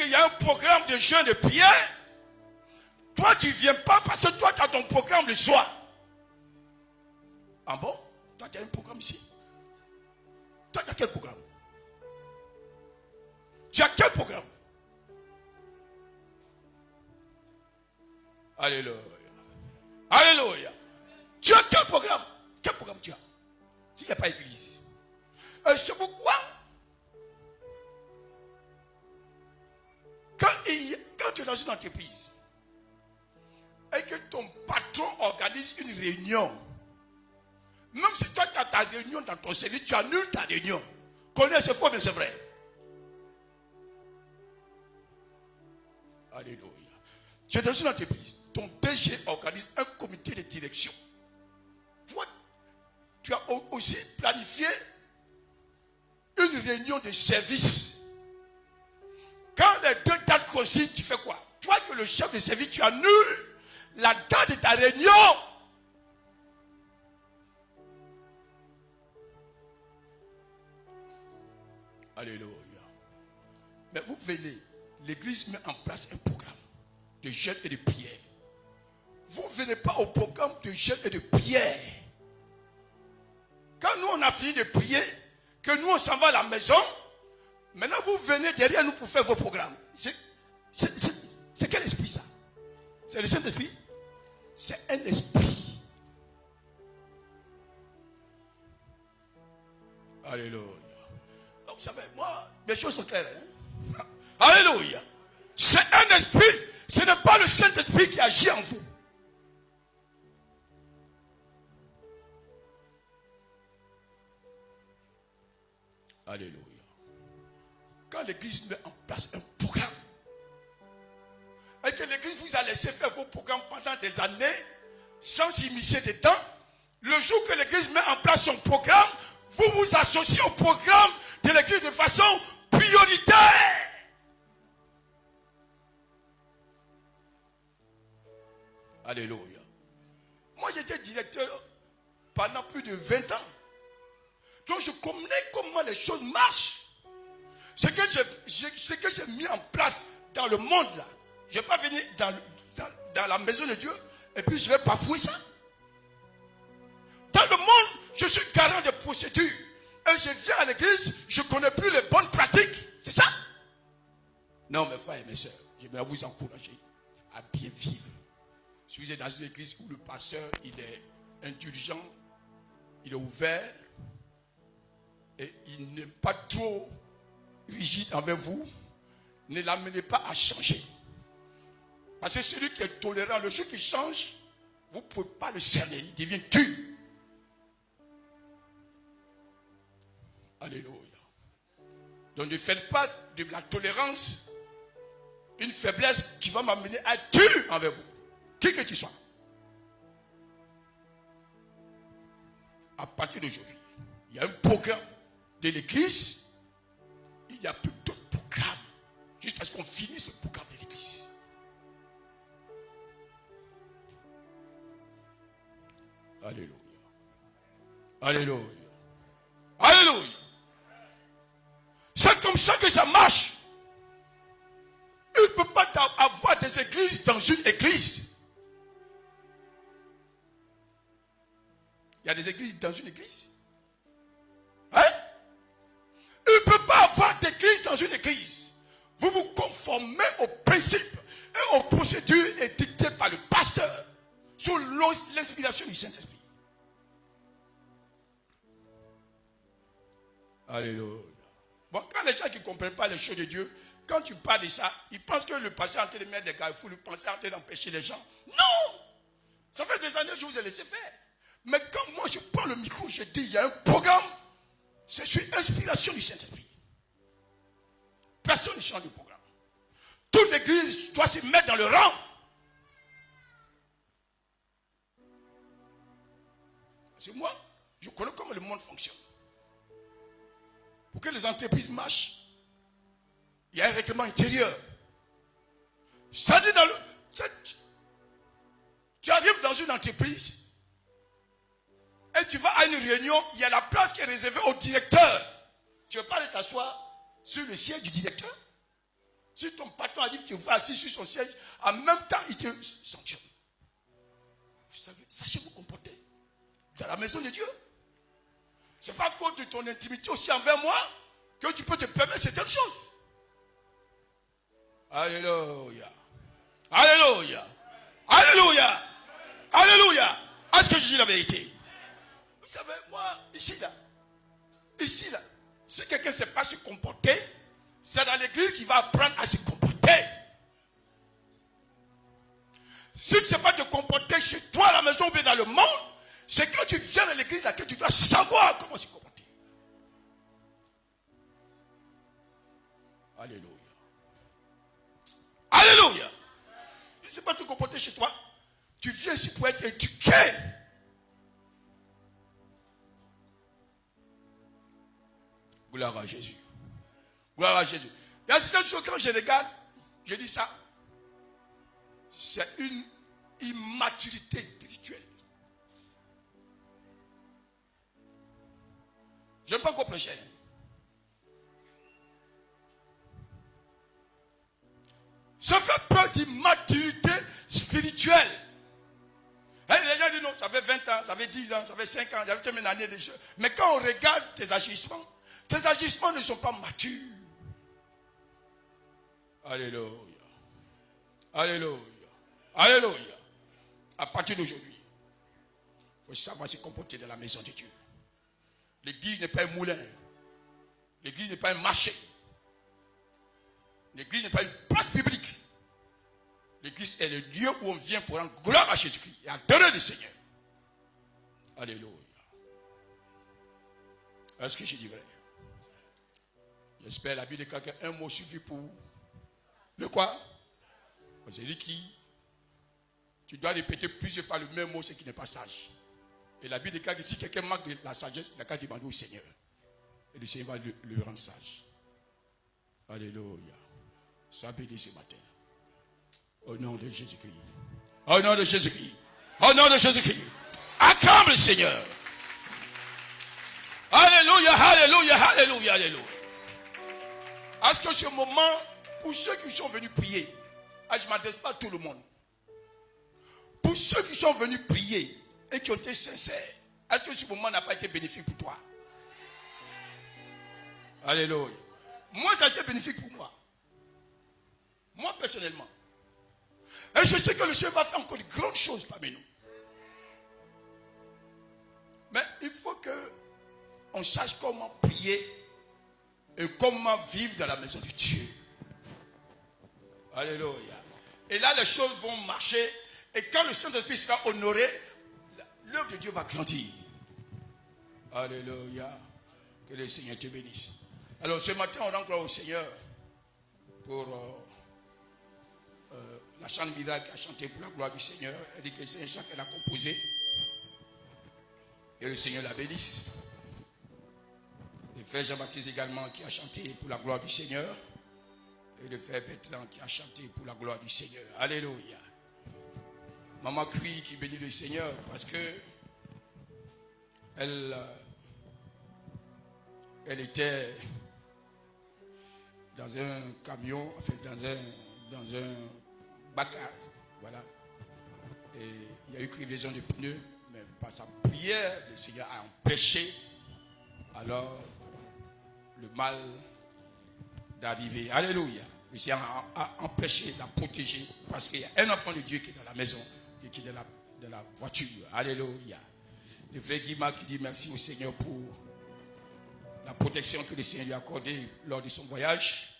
qu'il y a un programme de jeûne et de prière, toi tu ne viens pas parce que toi tu as ton programme le soir. Ah bon? Toi tu as un programme ici? Toi tu as quel programme? Tu as quel programme? Alléluia. Alléluia. Tu as quel programme? Quel programme tu as? S'il n'y a pas d'église. C'est pourquoi quand tu es dans une entreprise et que ton patron organise une réunion, même si toi tu as ta réunion dans ton service, tu annules ta réunion. Connais, c'est faux mais c'est vrai. Alléluia. Tu es dans une entreprise, ton DG organise un comité de direction. Toi, tu as aussi planifié une réunion de service. Quand les deux dates coïncident, tu fais quoi? Toi que le chef de service, tu annules la date de ta réunion. Alléluia. Mais vous venez, l'église met en place un programme de jeûne et de prière. Vous ne venez pas au programme de jeûne et de prière. Quand nous on a fini de prier, que nous on s'en va à la maison, maintenant vous venez derrière nous pour faire vos programmes. C'est quel esprit ça? C'est le Saint-Esprit? C'est un esprit. Alléluia. Donc vous savez, moi, les choses sont claires. Hein? Alléluia. C'est un esprit. Ce n'est pas le Saint-Esprit qui agit en vous. Alléluia. Quand l'église met en place un programme, et que l'église vous a laissé faire vos programmes pendant des années, sans s'immiscer dedans, le jour que l'église met en place son programme, vous vous associez au programme de l'église de façon prioritaire. Alléluia. Moi j'étais directeur pendant plus de 20 ans. Donc je connais comment les choses marchent. Ce que j'ai mis en place dans le monde là, je ne vais pas venir dans la maison de Dieu et puis je vais bafouer ça. Dans le monde, je suis garant de procédures. Et je viens à l'église, je ne connais plus les bonnes pratiques. C'est ça? Non mes frères et mes soeurs, j'aimerais vous encourager à bien vivre. Si vous êtes dans une église où le pasteur il est indulgent, il est ouvert, et il n'est pas trop rigide envers vous, ne l'amenez pas à changer. Parce que celui qui est tolérant, le jour qui change, vous ne pouvez pas le cerner, il devient dur. Alléluia. Donc ne faites pas de la tolérance une faiblesse qui va m'amener à être dur envers vous. Qui que tu sois. À partir d'aujourd'hui, il y a un programme de l'église, il n'y a plus d'autres programmes jusqu'à ce qu'on finisse le programme de l'église. Alléluia. Alléluia. Alléluia. C'est comme ça que ça marche. Il ne peut pas avoir des églises dans une église. Il y a des églises dans une église. Hein? Il ne peut pas avoir d'église dans une église. Vous vous conformez aux principes et aux procédures édictées par le pasteur sous l'inspiration du Saint-Esprit. Alléluia. Bon, quand les gens qui ne comprennent pas les choses de Dieu, quand tu parles de ça, ils pensent que le pasteur est en train de mettre des carrefours, ils pensent en train d'empêcher les gens. Non! Ça fait des années que je vous ai laissé faire. Mais quand moi je prends le micro, je dis il y a un programme, c'est sur inspiration du Saint-Esprit. Personne ne change le programme. Toute l'église doit se mettre dans le rang. Parce que moi, je connais comment le monde fonctionne. Pour que les entreprises marchent, il y a un règlement intérieur. Ça dit tu arrives dans une entreprise et tu vas à une réunion, il y a la place qui est réservée au directeur. Tu ne veux pas aller t'asseoir sur le siège du directeur? Si ton patron a dit que tu vas assis sur son siège, en même temps, il te sanctionne. Vous savez, sachez vous comporter dans la maison de Dieu. Ce n'est pas à cause de ton intimité aussi envers moi que tu peux te permettre certaines choses. Alléluia. Alléluia. Alléluia. Alléluia. Est-ce que je dis la vérité? Vous savez, moi, ici, là, si quelqu'un ne sait pas se comporter, c'est dans l'église qu'il va apprendre à se comporter. Si tu ne sais pas te comporter chez toi, à la maison ou bien dans le monde, c'est quand tu viens dans l'église là que tu dois savoir comment se comporter. Alléluia. Alléluia. Tu ne sais pas te comporter chez toi. Tu viens ici pour être éduqué. Gloire à Jésus. Gloire à Jésus. Il y a certaines choses, quand je regarde, je dis ça. C'est une immaturité spirituelle. Je n'aime pas encore prêcher. Je fais preuve d'immaturité spirituelle. Les gens disent non, ça fait 20 ans, ça fait 10 ans, ça fait 5 ans, ça fait une année de choses. Mais quand on regarde tes agissements ne sont pas matures. Alléluia. Alléluia. Alléluia. À partir d'aujourd'hui, il faut savoir se comporter dans la maison de Dieu. L'église n'est pas un moulin. L'église n'est pas un marché. L'église n'est pas une place publique. L'église est le lieu où on vient pour rendre gloire à Jésus-Christ et adorer le Seigneur. Alléluia. Est-ce que j'ai dit vrai? J'espère la Bible déclare qu'un mot suffit pour le quoi? C'est lui qui tu dois répéter plusieurs fois le même mot, c'est qui n'est pas sage. Et la Bible déclare que si quelqu'un manque de la sagesse, il n'a qu'à demander au Seigneur. Et le Seigneur va le rendre sage. Alléluia. Sois béni ce matin. Au nom de Jésus-Christ. Au nom de Jésus-Christ. Au nom de Jésus-Christ. Acclame le Seigneur. Alléluia, alléluia, alléluia, alléluia. Est-ce que ce moment, pour ceux qui sont venus prier, je ne m'adresse pas à tout le monde. Pour ceux qui sont venus prier et qui ont été sincères, est-ce que ce moment n'a pas été bénéfique pour toi? Alléluia. Moi, ça a été bénéfique pour moi. Moi, personnellement. Et je sais que le Seigneur va faire encore de grandes choses parmi nous. Mais il faut qu'on sache comment prier et comment vivre dans la maison de Dieu. Alléluia. Et là, les choses vont marcher. Et quand le Saint-Esprit sera honoré, l'œuvre de Dieu va grandir. Alléluia. Que le Seigneur te bénisse. Alors ce matin, on rend gloire au Seigneur pour la chante Mira qui a chanté pour la gloire du Seigneur. Elle dit que c'est un chant qu'elle a composé. Et le Seigneur la bénisse. Le frère Jean-Baptiste également qui a chanté pour la gloire du Seigneur. Et le frère Bertrand qui a chanté pour la gloire du Seigneur. Alléluia. Maman Cui qui bénit le Seigneur parce que elle était dans un camion, enfin dans un bac, voilà. Et il y a eu crevaison de pneus, mais par sa prière, le Seigneur a empêché alors le mal d'arriver. Alléluia. Le Seigneur a empêché, l'a protégé parce qu'il y a un enfant de Dieu qui est dans la maison et qui est dans la voiture. Alléluia. Le frère Guima qui dit merci au Seigneur pour la protection que le Seigneur lui a accordée lors de son voyage.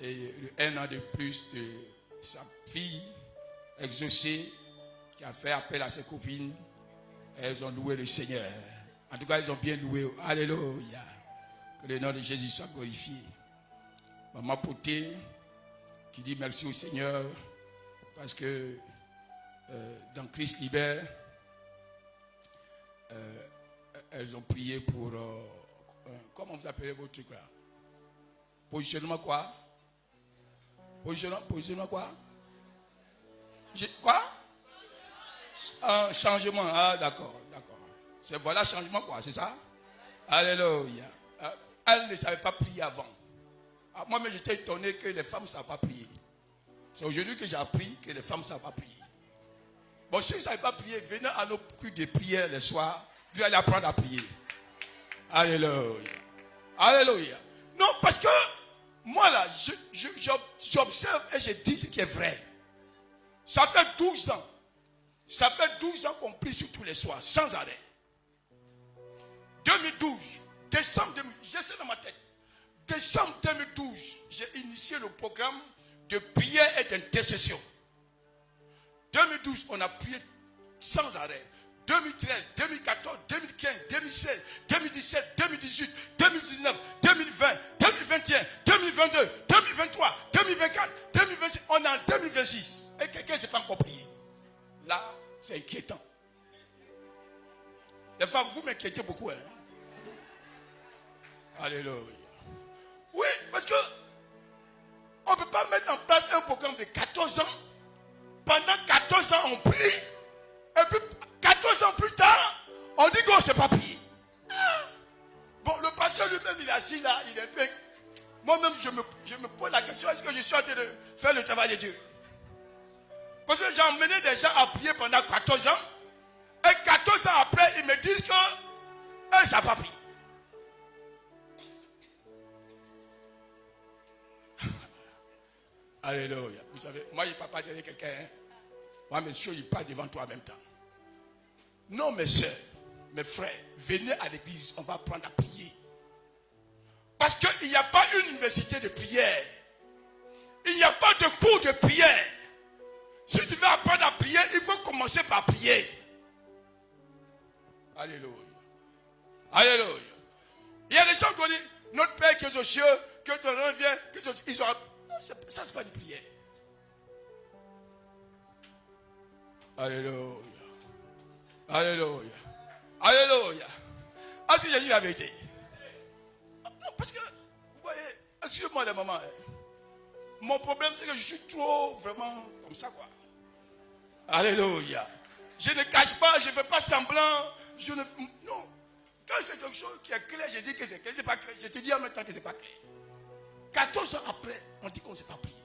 Et un an de plus de sa fille exaucée qui a fait appel à ses copines. Elles ont loué le Seigneur. En tout cas, elles ont bien loué. Alléluia. Que le nom de Jésus soit glorifié. Maman Poté qui dit merci au Seigneur parce que dans Christ libère, elles ont prié pour comment vous appelez votre truc là? Positionnement quoi? Positionnement quoi? Quoi? Un changement. Ah d'accord. C'est voilà changement quoi, c'est ça? Alléluia. Elle ne savait pas prier avant. Moi-même, j'étais étonné que les femmes ne savent pas prier. C'est aujourd'hui que j'ai appris que les femmes ne savent pas prier. Bon, si vous ne savez pas prier, venez à nos cultes de prière le soir. Vous allez apprendre à prier. Alléluia. Alléluia. Non, parce que moi là, j'observe et je dis ce qui est vrai. Ça fait 12 ans. Ça fait 12 ans qu'on prie sur tous les soirs, sans arrêt. 2012, décembre 2012, j'ai ça dans ma tête. Décembre 2012, j'ai initié le programme de prière et d'intercession. 2012, on a prié sans arrêt. 2013, 2014, 2015, 2016, 2017, 2018, 2019, 2020, 2021, 2022, 2023, 2024, 2026. On est en 2026. Et quelqu'un ne s'est pas encore prié. Là, c'est inquiétant. Les femmes, vous m'inquiétez beaucoup. Hein? Alléluia. Oui, parce que on ne peut pas mettre en place un programme de 14 ans. Pendant 14 ans, on prie. Et puis, 14 ans plus tard, on dit qu'on ne sait pas prier. Bon, le pasteur lui-même, il est assis là, il est bien. Moi-même, je me pose la question, est-ce que je suis en train de faire le travail de Dieu? Parce que j'ai emmené des gens à prier pendant 14 ans. Et 14 ans après, ils me disent qu'eux ne savent pas prier. Alléluia. Vous savez, moi, il ne parle pas derrière quelqu'un. Hein? Moi, monsieur, il parle devant toi en même temps. Non, mes soeurs, mes frères, venez à l'église, on va apprendre à prier. Parce qu'il n'y a pas une université de prière. Il n'y a pas de cours de prière. Si tu veux apprendre à prier, il faut commencer par prier. Alléluia. Alléluia. Il y a des gens qui ont dit, notre Père qui est aux cieux, que ton nom vienne, ils auront... Ça, c'est pas une prière. Alléluia. Alléluia. Alléluia. Est-ce que j'ai dit la vérité? Non, parce que, vous voyez, excusez-moi les mamans. Mon problème, c'est que je suis trop vraiment comme ça, quoi. Alléluia. Je ne cache pas, je ne fais pas semblant. Non. Quand c'est quelque chose qui est clair, je dis que c'est clair. C'est pas clair. Je te dis en même temps que c'est pas clair. 14 ans après, on dit qu'on ne sait pas prier.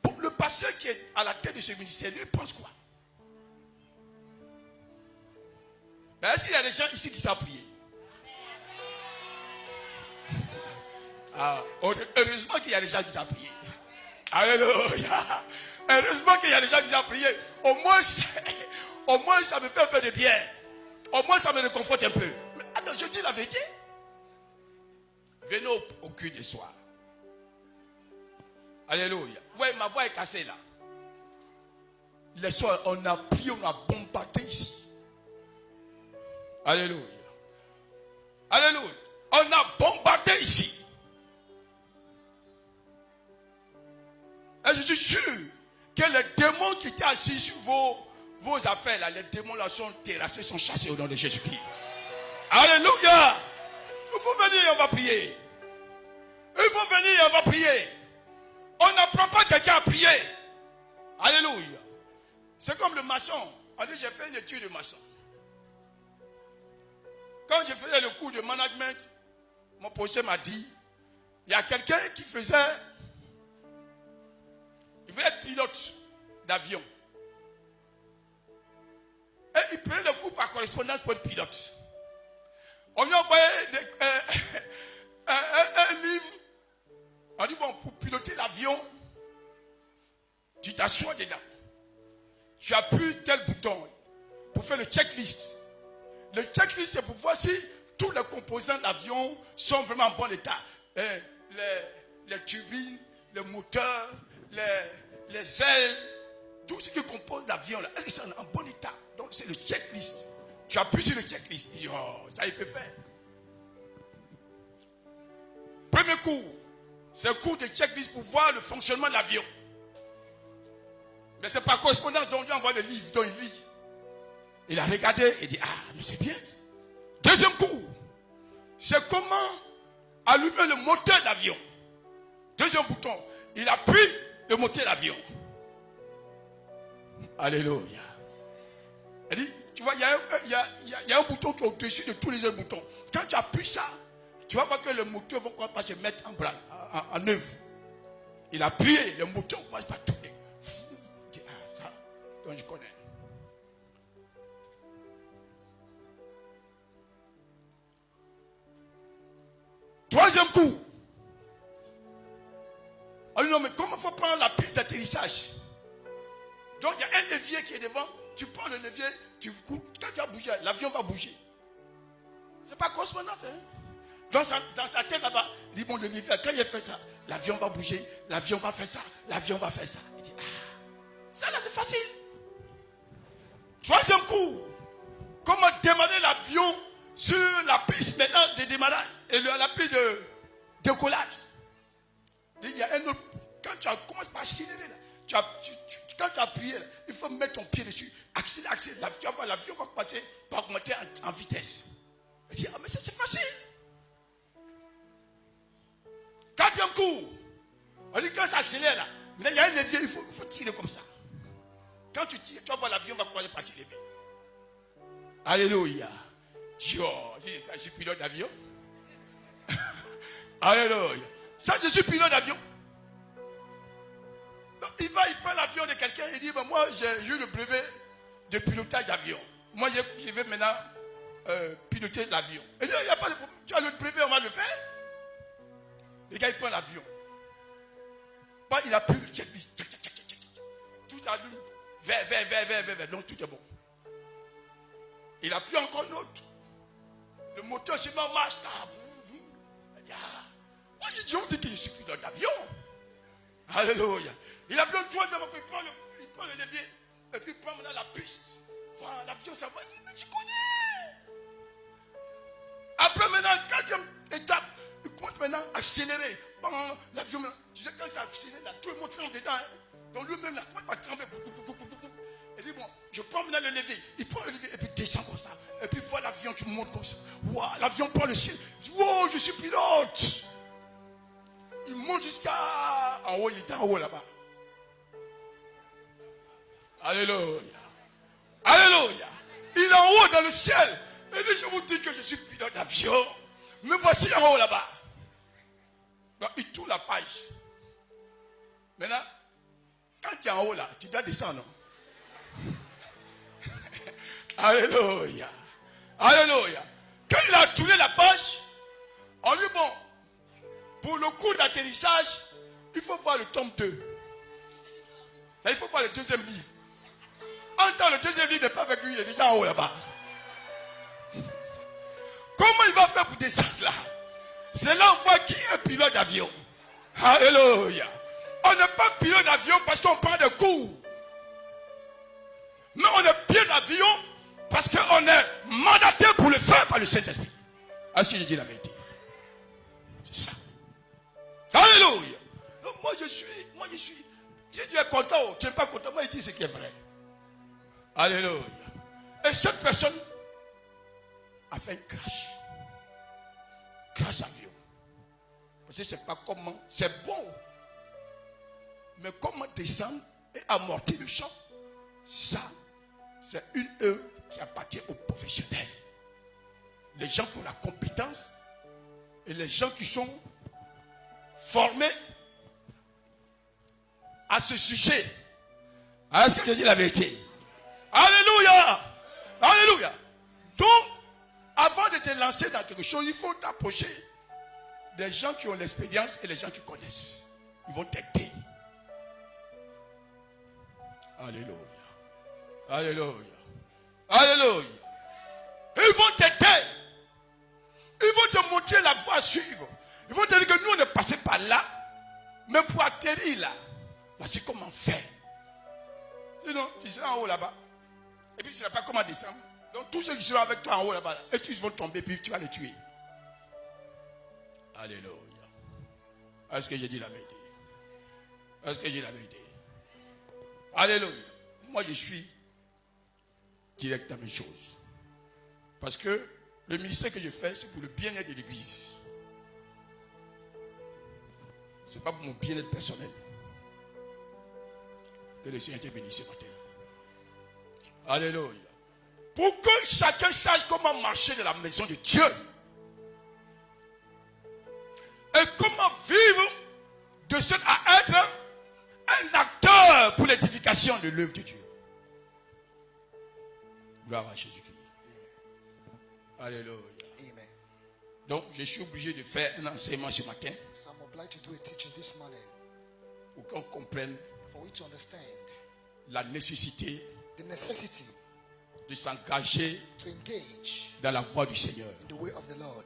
Bon, le pasteur qui est à la tête de ce ministère, lui, pense quoi? Mais est-ce qu'il y a des gens ici qui savent prier? Ah, heureusement qu'il y a des gens qui savent prier. Alléluia. Heureusement qu'il y a des gens qui savent prier. Au moins, ça me fait un peu de bien. Au moins, ça me réconforte un peu. Mais attends, je dis la vérité. Venez au culte de soir. Alléluia. Ouais, ma voix est cassée là. Les soirs, on a prié, on a bombardé ici. Alléluia. Alléluia. On a bombardé ici. Et je suis sûr que les démons qui étaient assis sur vos affaires là, les démons là sont terrassés, sont chassés au nom de Jésus-Christ. Alléluia. Il faut venir, on va prier. Il faut venir, on va prier. On n'apprend pas quelqu'un à prier. Alléluia. C'est comme le maçon. On dit, j'ai fait une étude de maçon. Quand je faisais le cours de management, mon professeur m'a dit, il y a quelqu'un qui faisait, il voulait être pilote d'avion. Et il prenait le cours par correspondance pour être pilote. On lui a envoyé un livre. On dit, bon, pour piloter l'avion, tu t'assois dedans. Tu appuies tel bouton pour faire le checklist. Le checklist, c'est pour voir si tous les composants de l'avion sont vraiment en bon état. Les turbines, le moteur, les ailes, tout ce qui compose l'avion, est-ce que c'est en bon état? Donc, c'est le checklist. Tu appuies sur le checklist. Il dit, oh, ça, il peut faire. Premier cours, c'est un cours de checklist pour voir le fonctionnement de l'avion. Mais c'est par correspondance, donc il envoie le livre, dont il lit. Il a regardé et dit, ah, mais c'est bien. Deuxième cours, c'est comment allumer le moteur de l'avion. Deuxième bouton, il appuie le moteur de l'avion. Alléluia. Il dit, tu vois, il y a un bouton qui est au-dessus de tous les autres boutons. Quand tu appuies ça, tu vas voir que le moteur va pas se mettre en œuvre. Il a appuyé, le moteur commence pas à tourner. Ah, ça, donc je connais. Troisième coup. Alors non, mais comment il faut prendre la piste d'atterrissage? Donc il y a un levier qui est devant. Tu prends le levier, quand tu vas bouger, l'avion va bouger. C'est pas cosmonaute, hein? Dans sa tête là-bas, il dit bon, le levier, quand il fait ça, l'avion va bouger, l'avion va faire ça, l'avion va faire ça. Il dit, ça là c'est facile. Troisième coup, comment démarrer l'avion sur la piste maintenant de démarrage et la piste de décollage. Il y a un autre, quand tu commences par accélérer là, quand tu appuies, il faut mettre ton pied dessus, accélérer, l'avion va passer par augmenter en vitesse. Il dit, mais ça c'est facile. Quatrième coup, on dit quand ça accélère là, mais il y a un levier, il faut tirer comme ça. Quand tu tires, tu vas voir l'avion va commencer par s'élever. Alléluia. Dieu, ça je suis pilote d'avion. Alléluia. Ça je suis pilote d'avion. Donc, il prend l'avion de quelqu'un et dit, moi j'ai eu le brevet de pilotage d'avion. Moi je vais maintenant piloter l'avion. Et là, il n'y a pas de problème. Tu as le brevet, on va le faire. Le gars il prend l'avion. Il a pris le checklist. Tout allume. Vert. Donc tout est bon. Il a pris encore une autre. Le moteur se met en marche. Moi je vous dis que je suis pilote d'avion. Alléluia. Il a pris un troisième, il prend le levier. Et puis il prend maintenant la piste. Voilà, l'avion ça va. Il dit, mais je connais. Après maintenant, quatrième étape, il commence maintenant à accélérer. L'avion, tu sais quand ça accélère, là, tout le monde tremble dedans. Donc lui-même, là, comment il va trembler. Il dit, bon, je prends maintenant le levier. Il prend le levier et puis descend comme ça. Et puis voit l'avion qui monte comme ça. Wow, l'avion prend le ciel. Il dit, wow, je suis pilote. Il monte jusqu'à en haut, il est en haut là-bas. Alléluia. Alléluia. Il est en haut dans le ciel. Il dit, je vous dis que je suis pilote d'avion. Me voici en haut là-bas. Donc il tourne la page. Maintenant, quand tu es en haut là, tu dois descendre. Alléluia. Alléluia. Quand il a tourné la page, on lui dit, bon, pour le coup d'atterrissage, il faut voir le tome 2. Ça, il faut voir le deuxième livre. En temps, le deuxième livre n'est pas avec lui, il est déjà en haut là-bas. Comment il va faire pour descendre là? C'est là on voit qui est pilote d'avion. Alléluia. On n'est pas pilote d'avion parce qu'on prend des cours. Mais on est pilote d'avion parce qu'on est mandaté pour le faire par le Saint-Esprit. Est-ce que je dis la vérité? C'est ça. Alléluia. Donc moi je suis. J'ai dû être content. Tu n'es pas content. Moi je dis ce qui est vrai. Alléluia. Et cette personne a fait un crash. Crash d'avion. Parce que c'est pas comment. C'est bon. Mais comment descendre et amortir le champ? Ça, c'est une œuvre qui appartient aux professionnels. Les gens qui ont la compétence et les gens qui sont formés à ce sujet. Est-ce que je dis la vérité? Alléluia! Alléluia! Donc, avant de te lancer dans quelque chose, il faut t'approcher des gens qui ont l'expérience et les gens qui connaissent. Ils vont t'aider. Alléluia. Alléluia. Alléluia. Ils vont t'aider. Ils vont te montrer la voie à suivre. Ils vont te dire que nous on est passé par là. Mais pour atterrir là, voici comment faire. Sinon, tu seras en haut là-bas. Et puis tu ne sais pas comment descendre. Donc tous ceux qui seront avec toi en haut là-bas, et tous vont tomber, puis tu vas les tuer. Alléluia. Est-ce que j'ai dit la vérité? Est-ce que j'ai dit la vérité? Alléluia. Moi je suis direct dans mes choses. Parce que le ministère que je fais, c'est pour le bien-être de l'église. Ce n'est pas pour mon bien-être personnel. Que le Seigneur te bénisse ce matin. Alléluia. Pour que chacun sache comment marcher dans la maison de Dieu. Et comment vivre de sorte à être un acteur pour l'édification de l'œuvre de Dieu. Gloire à Jésus-Christ. Alléluia. Amen. Donc, je suis obligé de faire un enseignement ce matin So I'm obliged to do a teaching this morning pour qu'on comprenne for we to understand la nécessité the necessity de s'engager to engage dans la voie du Seigneur. in the way of the Lord.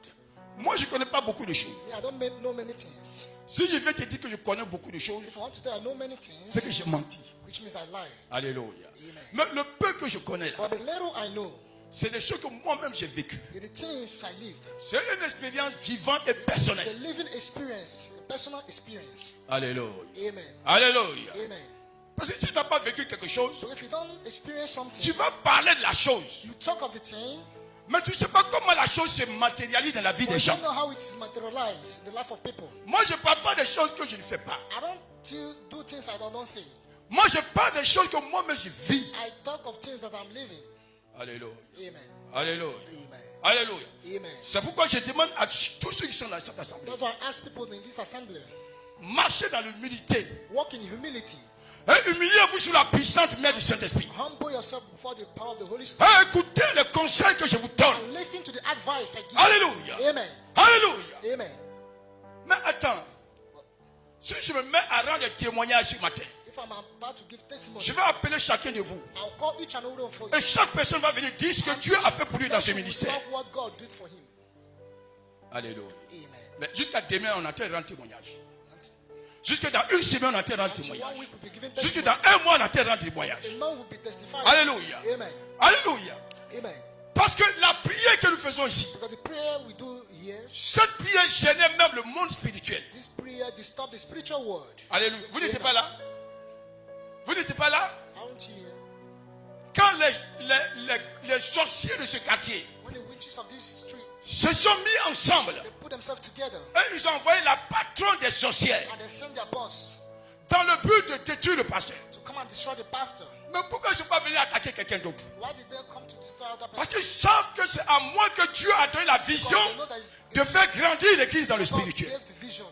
Moi, je ne connais pas beaucoup de choses. Yeah, I don't know many things. Si je vais te dire que je connais beaucoup de choses, If I want to tell I know many c'est things, que j'ai menti. which means I lie. Alléluia. Amen. Mais le peu que je connais là, But the little I know, c'est des choses que moi-même j'ai vécues. the things I lived, C'est une expérience vivante et the personnelle. living experience, the personal experience. Alléluia. Amen. Alléluia. Amen. Parce que si tu n'as pas vécu quelque chose, So if you don't experience tu something, vas parler de la chose. you talk of the thing, Mais tu ne sais pas comment la chose se matérialise dans la vie but des you gens. don't know how it is materialized in the life of people. Moi, je ne parle pas des choses que je ne fais pas. I don't do things I don't say. Moi, je parle des choses que moi-même je vis. I talk of things that I'm living. Alléluia. Amen. Alléluia. Amen. Alléluia. Amen. C'est pourquoi je demande à tous ceux qui sont dans cette assemblée, That's why I ask people in this assembly, marchez dans l'humilité. walk in humility. Et humiliez-vous sous la puissante main du Saint-Esprit. Humble yourself before the power of the Holy Et Spirit. écoutez les conseils que je vous donne. And listen to the advice I give. Alléluia. Amen. Alléluia. Amen. Mais attends. Si je me mets à rendre des témoignages ce matin, If I'm about to give testimony, je vais appeler chacun de vous. I'll call each and every one for you. Et chaque personne va venir dire ce que Dieu a fait pour lui dans ce Person will ministère. talk what God did for him. Alléluia. Amen. Mais jusqu'à demain, on attend de rendre témoignage. Jusque dans une semaine, on attend de rendre Until 1 témoignage. week will be given Jusque testimony. dans un mois, on attend de rendre témoignage. A man will be testifying. Alléluia. Amen. Alléluia. Amen. Parce que la prière que nous faisons ici, Because the prayer we do here, cette prière gênait même le monde spirituel. this prayer disturbs the spiritual world. Alléluia. Vous n'étiez pas là? Vous n'étiez pas là? Aren't you here? Quand les sorciers de ce quartier When the witches of this street, se sont mis ensemble they put themselves together et ils ont envoyé la patronne des sorcières and they send their boss dans le but de détruire le pasteur. to come and destroy the pastor. Mais pourquoi ils ne sont pas venus attaquer quelqu'un d'autre? Why did they come to destroy other Parce person? qu'ils savent que c'est à moi que Dieu a donné la vision Because they know that de faire grandir l'église dans le God spirituel. gave the vision.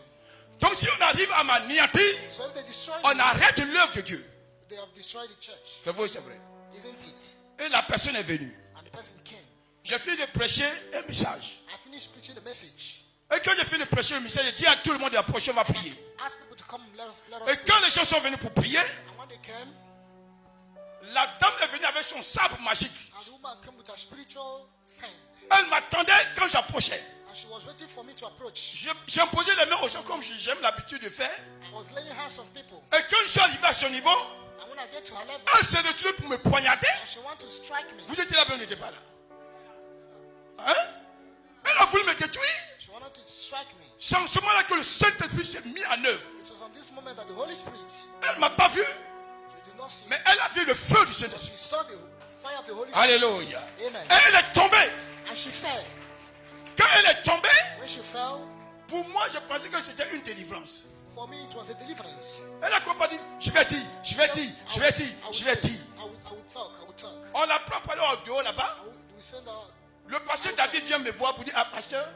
Donc si on arrive à m'anéantir, So if they destroy on you, arrête l'œuvre de Dieu. they have destroyed the church. C'est vrai, c'est vrai. Isn't it? Et la personne est venue. And the person came. J'ai fini de prêcher un message. I finished preaching the message. Et quand j'ai fini de prêcher le message, j'ai dit à tout le monde d'approcher, on va prier. Asked people to come, let us Et pray. quand les gens sont venus pour prier, And when they came, la dame est venue avec son sabre magique. and the woman came with a spiritual sand. Elle m'attendait quand j'approchais. And she was waiting for me to approach. J'ai imposé les mains aux gens comme j'aime l'habitude de faire. I was laying hands on people. Et quand je suis arrivé à son niveau, And when I get to her level, elle s'est retrouvée pour me poignarder. and she wanted to strike me. Vous étiez là, mais on n'était pas là. Hein? Elle a voulu me détruire. She wanted to strike me. C'est en ce moment-là que le Saint-Esprit s'est mis en œuvre. It was on this moment that the Holy Spirit, Elle ne m'a pas vu, she did not see, mais elle a vu le feu du Saint-Esprit. she saw the fire of the Holy Spirit. Alléluia. Amen. Et elle est tombée. And she fell. Quand elle est tombée, When she fell, pour moi, je pensais que c'était une délivrance. for me it was a deliverance. Elle a pas dit, je vais dire, je vais dire, je vais dire, je vais dire. I will talk. On la prend par là au dehors là-bas. We send her. Le pasteur David vient me voir pour dire, ah pasteur,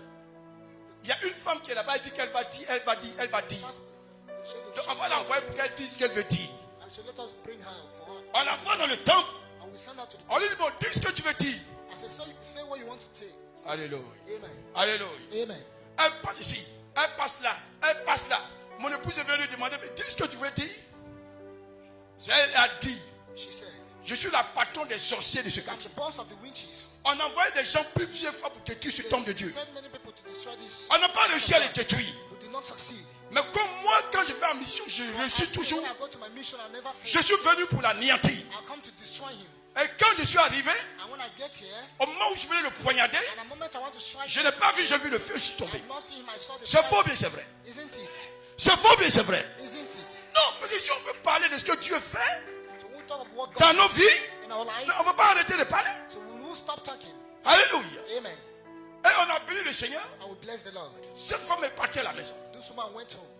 il y a une femme qui est là-bas, elle dit qu'elle va dire, elle va dire, elle va dire. Donc on va l'envoyer pour qu'elle dise ce qu'elle veut dire. And so let us bring her for her. On l'envoie dans le temple. And we send her to the. On lui dit, bon, dis ce que tu veux dire. I said, so you say what you want to take. Alléluia. Amen. Alléluia. Amen. Elle passe ici, elle passe là, elle passe là. Mon épouse est venue lui demander, mais dis ce que tu veux dire. Elle a dit, She said, je suis la patronne des sorciers de ce I'm quartier. the boss of the witches. On envoyait des gens plusieurs fois pour détruire ce temple de Dieu. Send many people to destroy this. On n'a pas réussi à les détruire. We did not succeed. Mais comme moi, quand je vais en mission, je réussis As toujours. when I go to my mission, I never fail. Je suis venu pour l'anéantir. I come to destroy him. Et quand je suis arrivé, And when I get here, au moment où je voulais le poignarder, and the moment I want to strike je him, n'ai pas vu, j'ai vu le feu, je suis I tombé. did not see him, I saw the C'est fire. faux, bien c'est vrai. Isn't it? C'est faux, bien c'est vrai. Isn't it? Non, parce que si on veut parler de ce que Dieu fait So we'll talk of what God dans nos vies, in our life. on ne va pas arrêter de parler. So we will stop talking. Alléluia. Amen. Et on a béni le Seigneur. I will bless the Lord. Cette femme est partie à la maison. This woman went home.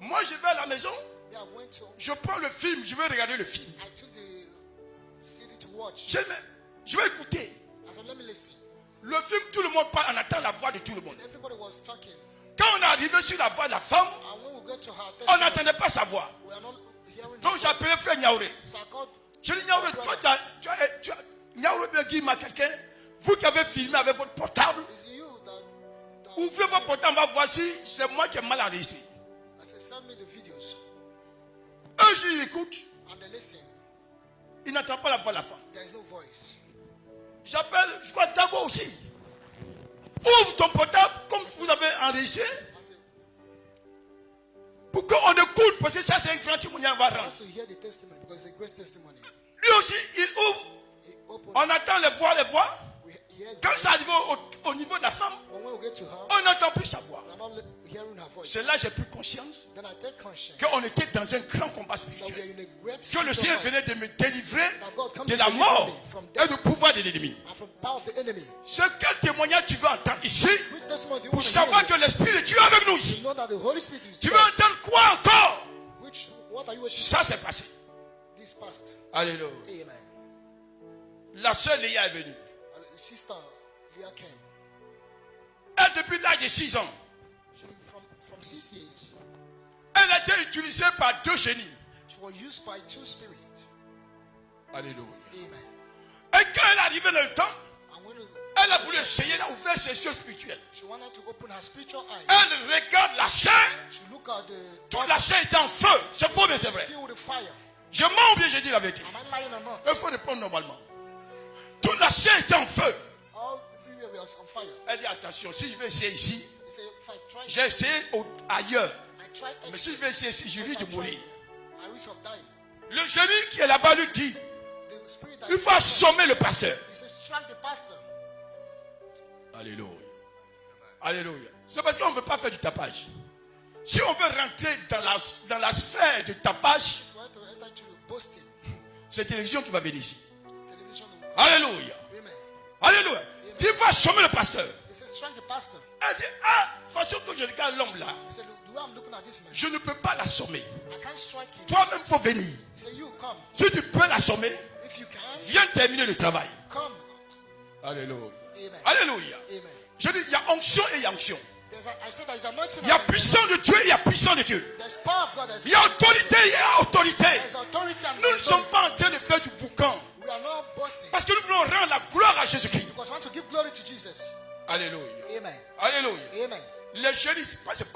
Moi, je vais à la maison, Yeah, I went home. je prends le film, je vais regarder le film. I took the CD to watch. Je vais écouter. I said, let me listen. Le film, tout le monde parle, on attend la voix de tout le monde. Everybody was talking. Quand on est arrivé sur la voix de la femme, And when we got to her on testimony, n'entendait pas sa voix. we are not hearing Donc her j'ai appelé frère Niaouré. voice. So I called Je dis Niaouré, toi, Niaouré dit à quelqu'un, vous qui avez filmé avec votre portable, It's you that ouvrez votre portable, on va voir si c'est moi qui ai mal enregistré. I said, send me the videos. Eux, ils écoutent, And they listen. ils n'entendent pas la voix de la femme. There is no voice. J'appelle, je crois, Dago aussi. Ouvre ton portable, comme vous avez enregistré, I said, pour qu'on écoute, parce que ça, c'est un grand témoignage. On va I rendre. want to hear the testimony because it's a great testimony. Lui aussi, il ouvre, He opened. on attend les voix, We hear the Quand voice. ça arrive au niveau de la femme, But when we get to her, on n'entend plus sa voix. we are not hearing her voice. C'est là que j'ai pris conscience Then I take conscience qu'on était dans un grand combat that we are spirituel. in a great Que le Seigneur spiritual venait de me délivrer That God come de to la deliver mort me from et death. du pouvoir de l'ennemi. and from the power of the enemy. Ce quel témoignage tu veux entendre ici Which testimony do you pour want to savoir hear? que l'Esprit de Dieu est avec nous You ici. know that the Holy Spirit is Tu veux there. entendre quoi encore? What are you waiting Ça s'est passé. for? This past. Alléluia. Amen. La sœur Léa est venue. Sister Leah came. Elle, depuis l'âge de 6 ans, She from 6 years, elle a été utilisée par 2 génies. she was used by 2 spirits. Alléluia. Amen. Et quand elle est arrivée dans le temps, And when elle a voulu essayer d'ouvrir ses yeux spirituels. she wanted to open her spiritual eyes, Elle regarde la chair, she looked at the toute la chair était en feu. C'est faux, mais c'est vrai. filled with fire. Je mens ou bien je dis la vérité? Am I lying or not? Il faut répondre normalement. Toute la chair était en feu. All everywhere was on fire. Elle dit attention, si je vais essayer ici, He said, if I try, j'ai essayé ailleurs. I tried Mais si je vais essayer ici, je risque de mourir. I risk of dying. Le génie qui est là-bas lui dit, The spirit that il faut assommer le pasteur. he says, strike the pastor. Alléluia. Alléluia. C'est parce qu'on ne veut pas faire du tapage. Si on veut rentrer dans la sphère du tapage, If you want to enter into boasting, c'est télévision qui va venir ici. television will Alléluia. Amen. Alléluia. Il faut assommer le pasteur. He says, strike the pastor. Elle dit, ah, façon que je regarde l'homme là, He said, the way I'm looking at this man, je ne peux pas l'assommer. I can't strike him. Toi-même, il faut venir. He said, you come. Si tu peux l'assommer, If you can, viens terminer le travail. come. Alléluia. Amen. Alléluia. Amen. Je dis, il y a onction et il y a onction. I said there's anointing. Il y a and there's puissance de Dieu et il y a puissance de Dieu. There's power of God. Il y a autorité et il y a autorité. There's authority and Nous ne sommes authority. pas en train de faire du boucan. We are not boasting. Parce que nous voulons rendre la gloire à Jésus-Christ. Because we want to give glory to Jesus. Alléluia. Amen. Alléluia. Amen. Les génies, c'est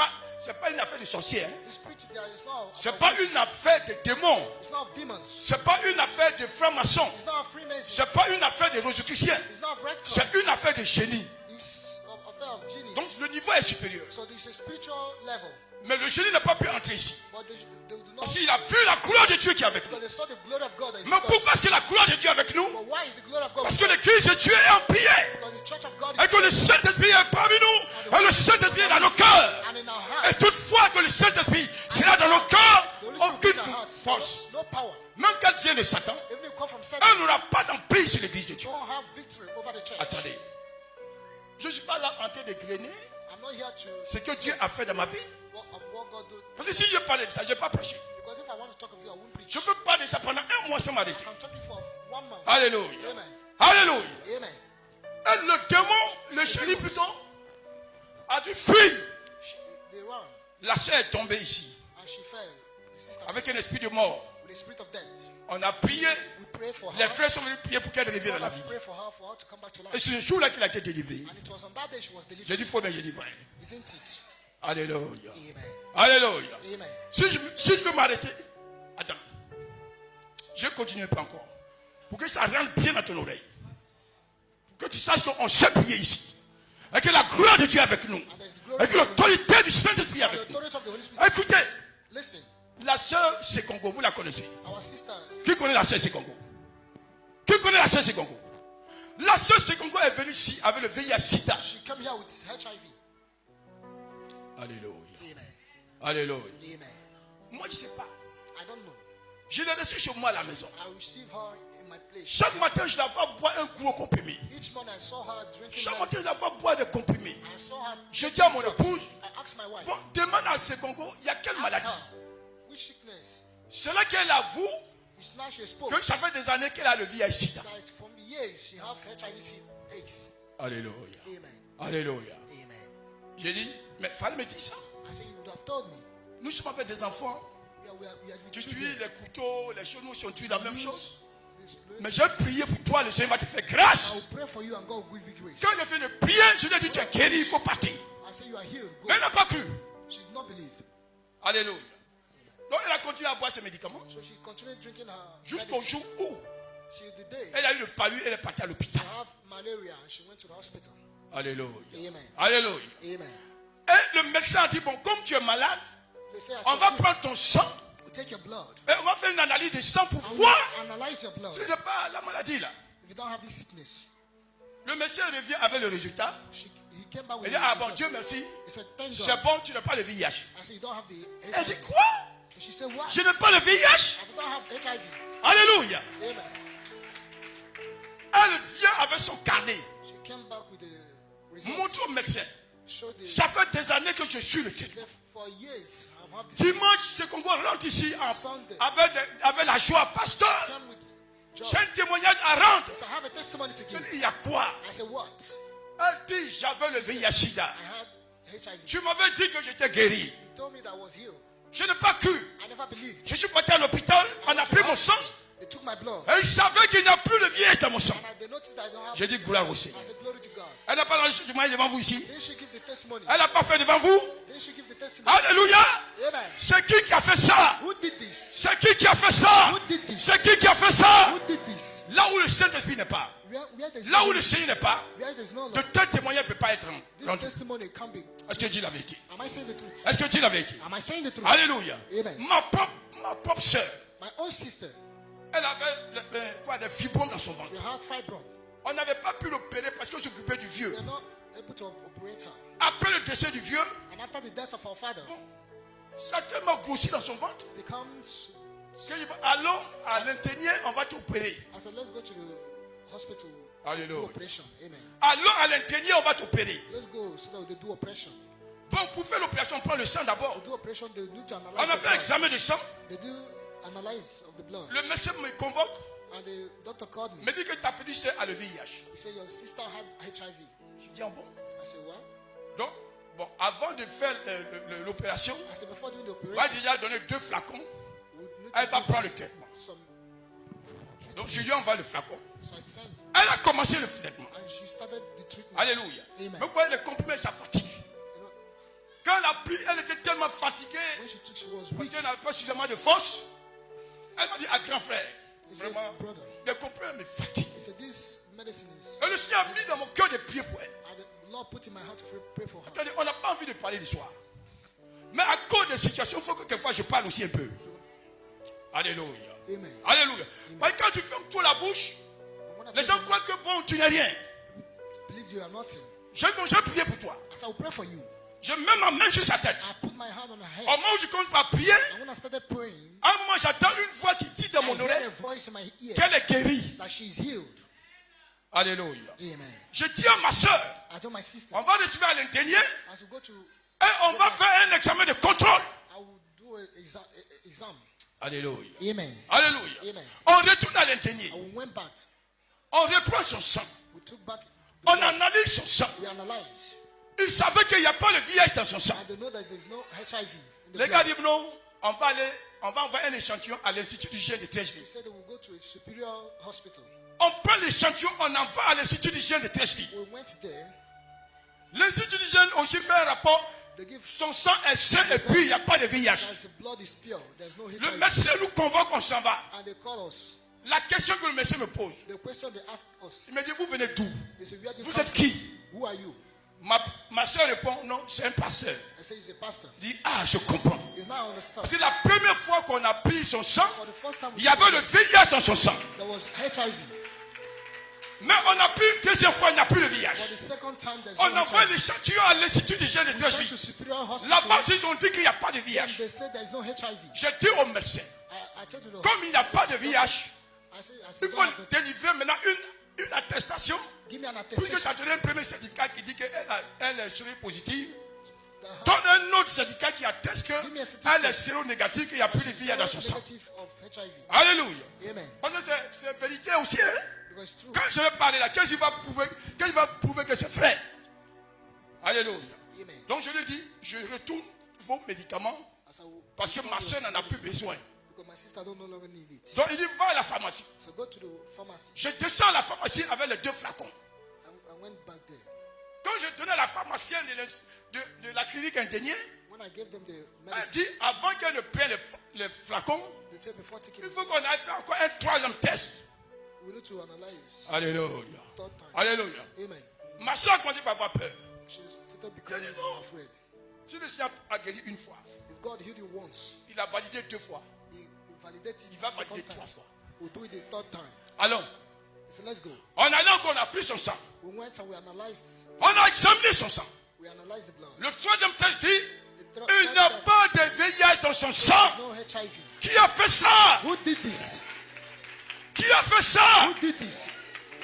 pas une affaire de sorciers. Hein. The spirit there is not. C'est pas une affaire de démons. It's not of demons. C'est pas une affaire de francs-maçons. It's not of Freemasons. C'est pas une affaire de rosicruciens. It's not of Red Cross. C'est une affaire de génie. It's of affair of genies. Donc le niveau est supérieur. So this is a spiritual level. Mais le génie n'a pas pu entrer ici. But they do not. Parce qu'il a vu la couleur de Dieu qui est avec nous. Because they saw the glory of God. that is Mais with us. pourquoi est-ce que la couleur de Dieu est avec nous? But why is the glory of God? Parce with que us? l'église de Dieu est en prière. Because the church of God Et is que le Saint-Esprit est parmi nous. Et le Saint-Esprit est dans nos cœurs. and in our Et hearts. toutefois que le Saint-Esprit sera dans nos cœurs, The Holy Spirit aucune in our hearts. force, No power. même quand vient de Satan, Even if you come from Satan, elle n'aura pas d'emprise sur l'église de Dieu. don't have victory over the church. Attendez. Je ne suis pas là en train de grainer I'm not here to ce que Dieu a fait dans ma vie. of what God do. Parce que si je parlais de ça, je n'ai pas prêché. Because if I want to talk of you, I won't preach. Je peux parler de ça pendant un mois sans m'arrêter. I'm talking for 1 month. Alléluia. Amen. Alléluia. Amen. Et le démon, le génie plutôt, a dû fuir. They run La sœur est tombée ici and she fell. The sister avec un esprit de mort. with the spirit of death. On a prié. We pray for her. Les frères sont venus prier pour qu'elle revienne à la Let's vie. pray for her to come back to Et life. c'est ce jour-là qu'il a été délivré. And it was on that day she was J'ai delivered. dit faux, mais j'ai dit vrai. Isn't it? Alléluia. Amen. Alléluia. Amen. Si je peux m'arrêter, attends. Je ne continuerai pas encore. Pour que ça rentre bien dans ton oreille. Pour que tu saches qu'on sait prier ici. Et que la gloire de Dieu est avec nous. Et que l'autorité du Saint-Esprit est And the avec nous. authority of the Holy Spirit. Écoutez, Listen, la sœur Sekongo, vous la connaissez. our sister, Qui connaît la sœur Sekongo? Qui connaît la sœur Sekongo? La sœur Sekongo est venue ici avec le VIH-Sida. she came here with HIV. Alléluia. Amen. Alléluia. Amen. Moi, je ne sais pas. I don't know. Je l'ai reçue chez moi à la maison. I received her in my place. Chaque matin, je la vois boire un gros comprimé. Each morning I saw her drinking Chaque milk. matin, je la vois boire des comprimés. I saw her. Je dis à mon épouse, I asked my wife, bon, demande à Sekongo, il y a quelle ask maladie? her, which sickness? C'est là qu'elle avoue It's now she spoke. que ça fait des années qu'elle a le VIH-Sida. That from years she have HIV AIDS. Alléluia. Amen. Alléluia. Amen. J'ai dit, Mais il fallait me dire ça. I said, you would have told me. Nous sommes avec des enfants. Yeah, we are Tu with tues children. les couteaux, les choses, nous sommes tués la même chose. This- Mais j'ai prié pour toi, le Seigneur va te faire I grâce. will pray for you and God will give you grace. Quand j'ai fait de prier, je lui ai dit, tu es guéri, il faut partir. I said, you are healed. Go. Mais elle n'a pas cru. She did not believe. Alléluia. Donc elle a continué à boire ses médicaments So she continued drinking her jusqu'au medicine jour où till the day elle a eu le palu, elle est partie à she l'hôpital. have malaria and she went to the hospital. Alléluia. Amen. Alléluia. Amen. Et le médecin a dit, bon, comme tu es malade, They say, on va prendre ton sang we'll take your blood. et on va faire une analyse de sang pour And voir we'll analyze your blood. si ce n'est pas la maladie là. If you don't have this sickness, Le médecin revient avec le résultat. he came back Il with dit, ah bon, result. Dieu merci, He said, thank c'est God. bon, tu n'as pas le VIH. I said, you don't have the Elle dit, HIV. quoi? She said, what? Je n'ai pas le VIH? I said, don't have HIV. Alléluia. Amen. Elle vient avec son carnet, She came back with the result. montre au médecin. Showed the, Ça fait des années que je suis le she type. said, for years, I've had this. Dimanche, ce Congo rentre ici Sunday. avec la joie. Pasteur, Came with joy. j'ai un témoignage à rendre. So I have a testimony to Je give. dis, il y a quoi? I said, what? Elle dit, j'avais le VIH-Sida. I had HIV. Tu m'avais dit que j'étais guéri. He told me that I was healed. Je n'ai pas cru. I never believed. Je suis parti à l'hôpital, on a pris mon sang. They took my blood. Et ils savaient qu'il n'y a plus de VIH dans mon sang. And they noticed that I don't have. J'ai dit, gloire au Seigneur. I said, glory to God. Elle n'a pas lancé du témoignage devant vous ici. Didn't she give the testimony? Elle n'a pas fait devant vous. Didn't she give the testimony? Alléluia. Amen. C'est qui a fait ça? Who did this? C'est qui a fait ça? Who did this? C'est qui a fait ça? Who did this? Là où le Saint-Esprit n'est pas, Where there's là no où le Seigneur n'est pas, where there's no de love, tel témoignage ne peut pas être this rendu. testimony can't be. Est-ce que tu dis la vérité? Am I saying the truth? Est-ce que tu dis la vérité? Am I saying the truth? Alléluia. Amen. Ma propre soeur, My own sister, elle avait des fibromes dans son she ventre. had fibroid. On n'avait pas pu l'opérer parce qu'on s'occupait du vieux. They're not able to operate her. Après le décès du vieux, And after the death of her father, ça a tellement grossi dans son ventre it becomes. que allons à l'intérieur, on va t'opérer. I said, let's go to the hospital. Alléluia. Do operation. Amen. Allons à l'intérieur, on va t'opérer. Let's go so that they do operation. Bon, pour faire l'opération, on prend le sang d'abord. To do operation, they need to analyze. On a the fait un blood. examen de sang. They do analyze of the blood. Le médecin me convoque, And the doctor called me. me dit que ta petite soeur a le VIH. He said, your sister had HIV. Je dis, ah bon? I said, what? Donc, bon, avant de faire l'opération, I said, before doing the on va operation, déjà donner 2 flacons. we need Elle to va do prendre le traitement. some. Donc, je lui envoie le flacon. So I sent, Elle a commencé le traitement. and she started the treatment. Alléluia. Amen. Mais vous voyez, les comprimés, ça fatigue. You know, Quand elle a pris, elle était tellement fatiguée when she took, she was parce weak. qu'elle n'avait pas suffisamment de force. Elle m'a dit, ah, grand frère, He said, vraiment, brother, les comprimés me fatiguent. he said, this medicine is. Et le Seigneur a mis dans mon cœur de prier pour elle. And the Lord put in my heart to pray for her. Attendez, on n'a pas envie de parler le soir. Mais à cause des situations, il faut que quelquefois je parle aussi un peu. Alléluia. Amen. Alléluia. Mais quand tu fermes toi la bouche, And when I les gens croient que bon, tu n'es rien. believe you are nothing, J'ai prié pour toi. I said, I will pray for you. Je mets ma main sur sa tête. I put my hand on her Au head. moment où je commence à prier, And when I started praying, à un moment j'entends une voix qui dit dans I mon heard oreille a voice in my ear qu'elle est guérie. that she is healed. Alléluia. Amen. Je dis à ma soeur, I told my sister, on va retrouver à l'intérieur as we go to, et on va faire un examen de contrôle. I will do an exam. Alléluia. Amen. Alléluia. Amen. On retourne à l'intérieur. And we went back. On reprend son sang. We took back. On analyse son sang. We analyzed. Il savait qu'il n'y a pas le VIH dans son sang. And they know that there's no HIV in the Les gars blood. disent non, on va envoyer un échantillon à l'Institut d'hygiène de They Trècheville. said they will go to a superior hospital. On prend l'échantillon, on envoie à l'Institut d'hygiène de Trècheville. We went there. L'Institut d'hygiène aussi fait un rapport. They give Son sang est sain et puis il n'y a pas de VIH. that the blood is pure. There's no Le HIV. médecin nous convoque, on s'en va. And they call us. La question que le médecin me pose, The question they ask us il me dit, vous venez d'où? is, where do you Vous come êtes from? qui? Who are you? Ma soeur répond, non, c'est un pasteur. I say he's a pastor. Il dit, ah, je comprends. He's now understand. C'est la première fois qu'on a pris son sang, For the first time we il y avait le VIH dans son sang. there was HIV. Mais on a pris une deuxième fois, il n'y a plus de For VIH. the second time there's On no envoie HIV. l'échantillon à l'Institut d'hygiène de We went to Trècheville. superior hospital. Là-bas, ils ont dit qu'il n'y a pas de And VIH. they said there's no HIV. J'ai dit au médecin, I told you, comme il n'y a pas de VIH, I said, il faut délivrer maintenant une attestation. give me an Puisque tu attestation. as donné un premier certificat qui dit qu'elle est séropositive, that donne un autre certificat qui atteste Give me a certificate. qu'elle est séronégative, qu'il n'y a plus de VIH dans son sang. negative of HIV. Alléluia. Amen. Parce que c'est vérité aussi. Hein? Because it's true. Quand je vais parler là, qu'est-ce qu'il va prouver que c'est vrai? Alléluia. Amen. Donc je lui dis, je retourne vos médicaments I said, "Well, parce que ma soeur n'en a plus besoin. because my sister don't no longer need it. Donc il dit, va à la pharmacie. So go to the pharmacy. Je descends à la pharmacie avec les 2 flacons. I went back there. Quand je donnais à la pharmacienne de la clinique indéniée, When I gave them the elle medicine, dit, avant qu'elle ne prenne les flacons, they said before taking il it, faut qu'on aille faire encore un 3e test. we need to analyze. Alléluia. Third time. Alléluia. Amen. Ma soeur a commencé par avoir peur. She started becoming Yeah, you know. afraid. Si le Seigneur a guéri une fois, If God healed you once, il a validé 2 fois. He validated it Il va second valider time. 3 fois. We'll do it the third time. Allons. So let's go. En allant, on a pris son sang. We went and we analyzed. On a examiné son sang. We analyzed the blood. Le 3e test dit, The il n'a pas de VIH dans son sang. no HIV. Qui a fait ça? Who did this? Qui a fait ça? Who did this?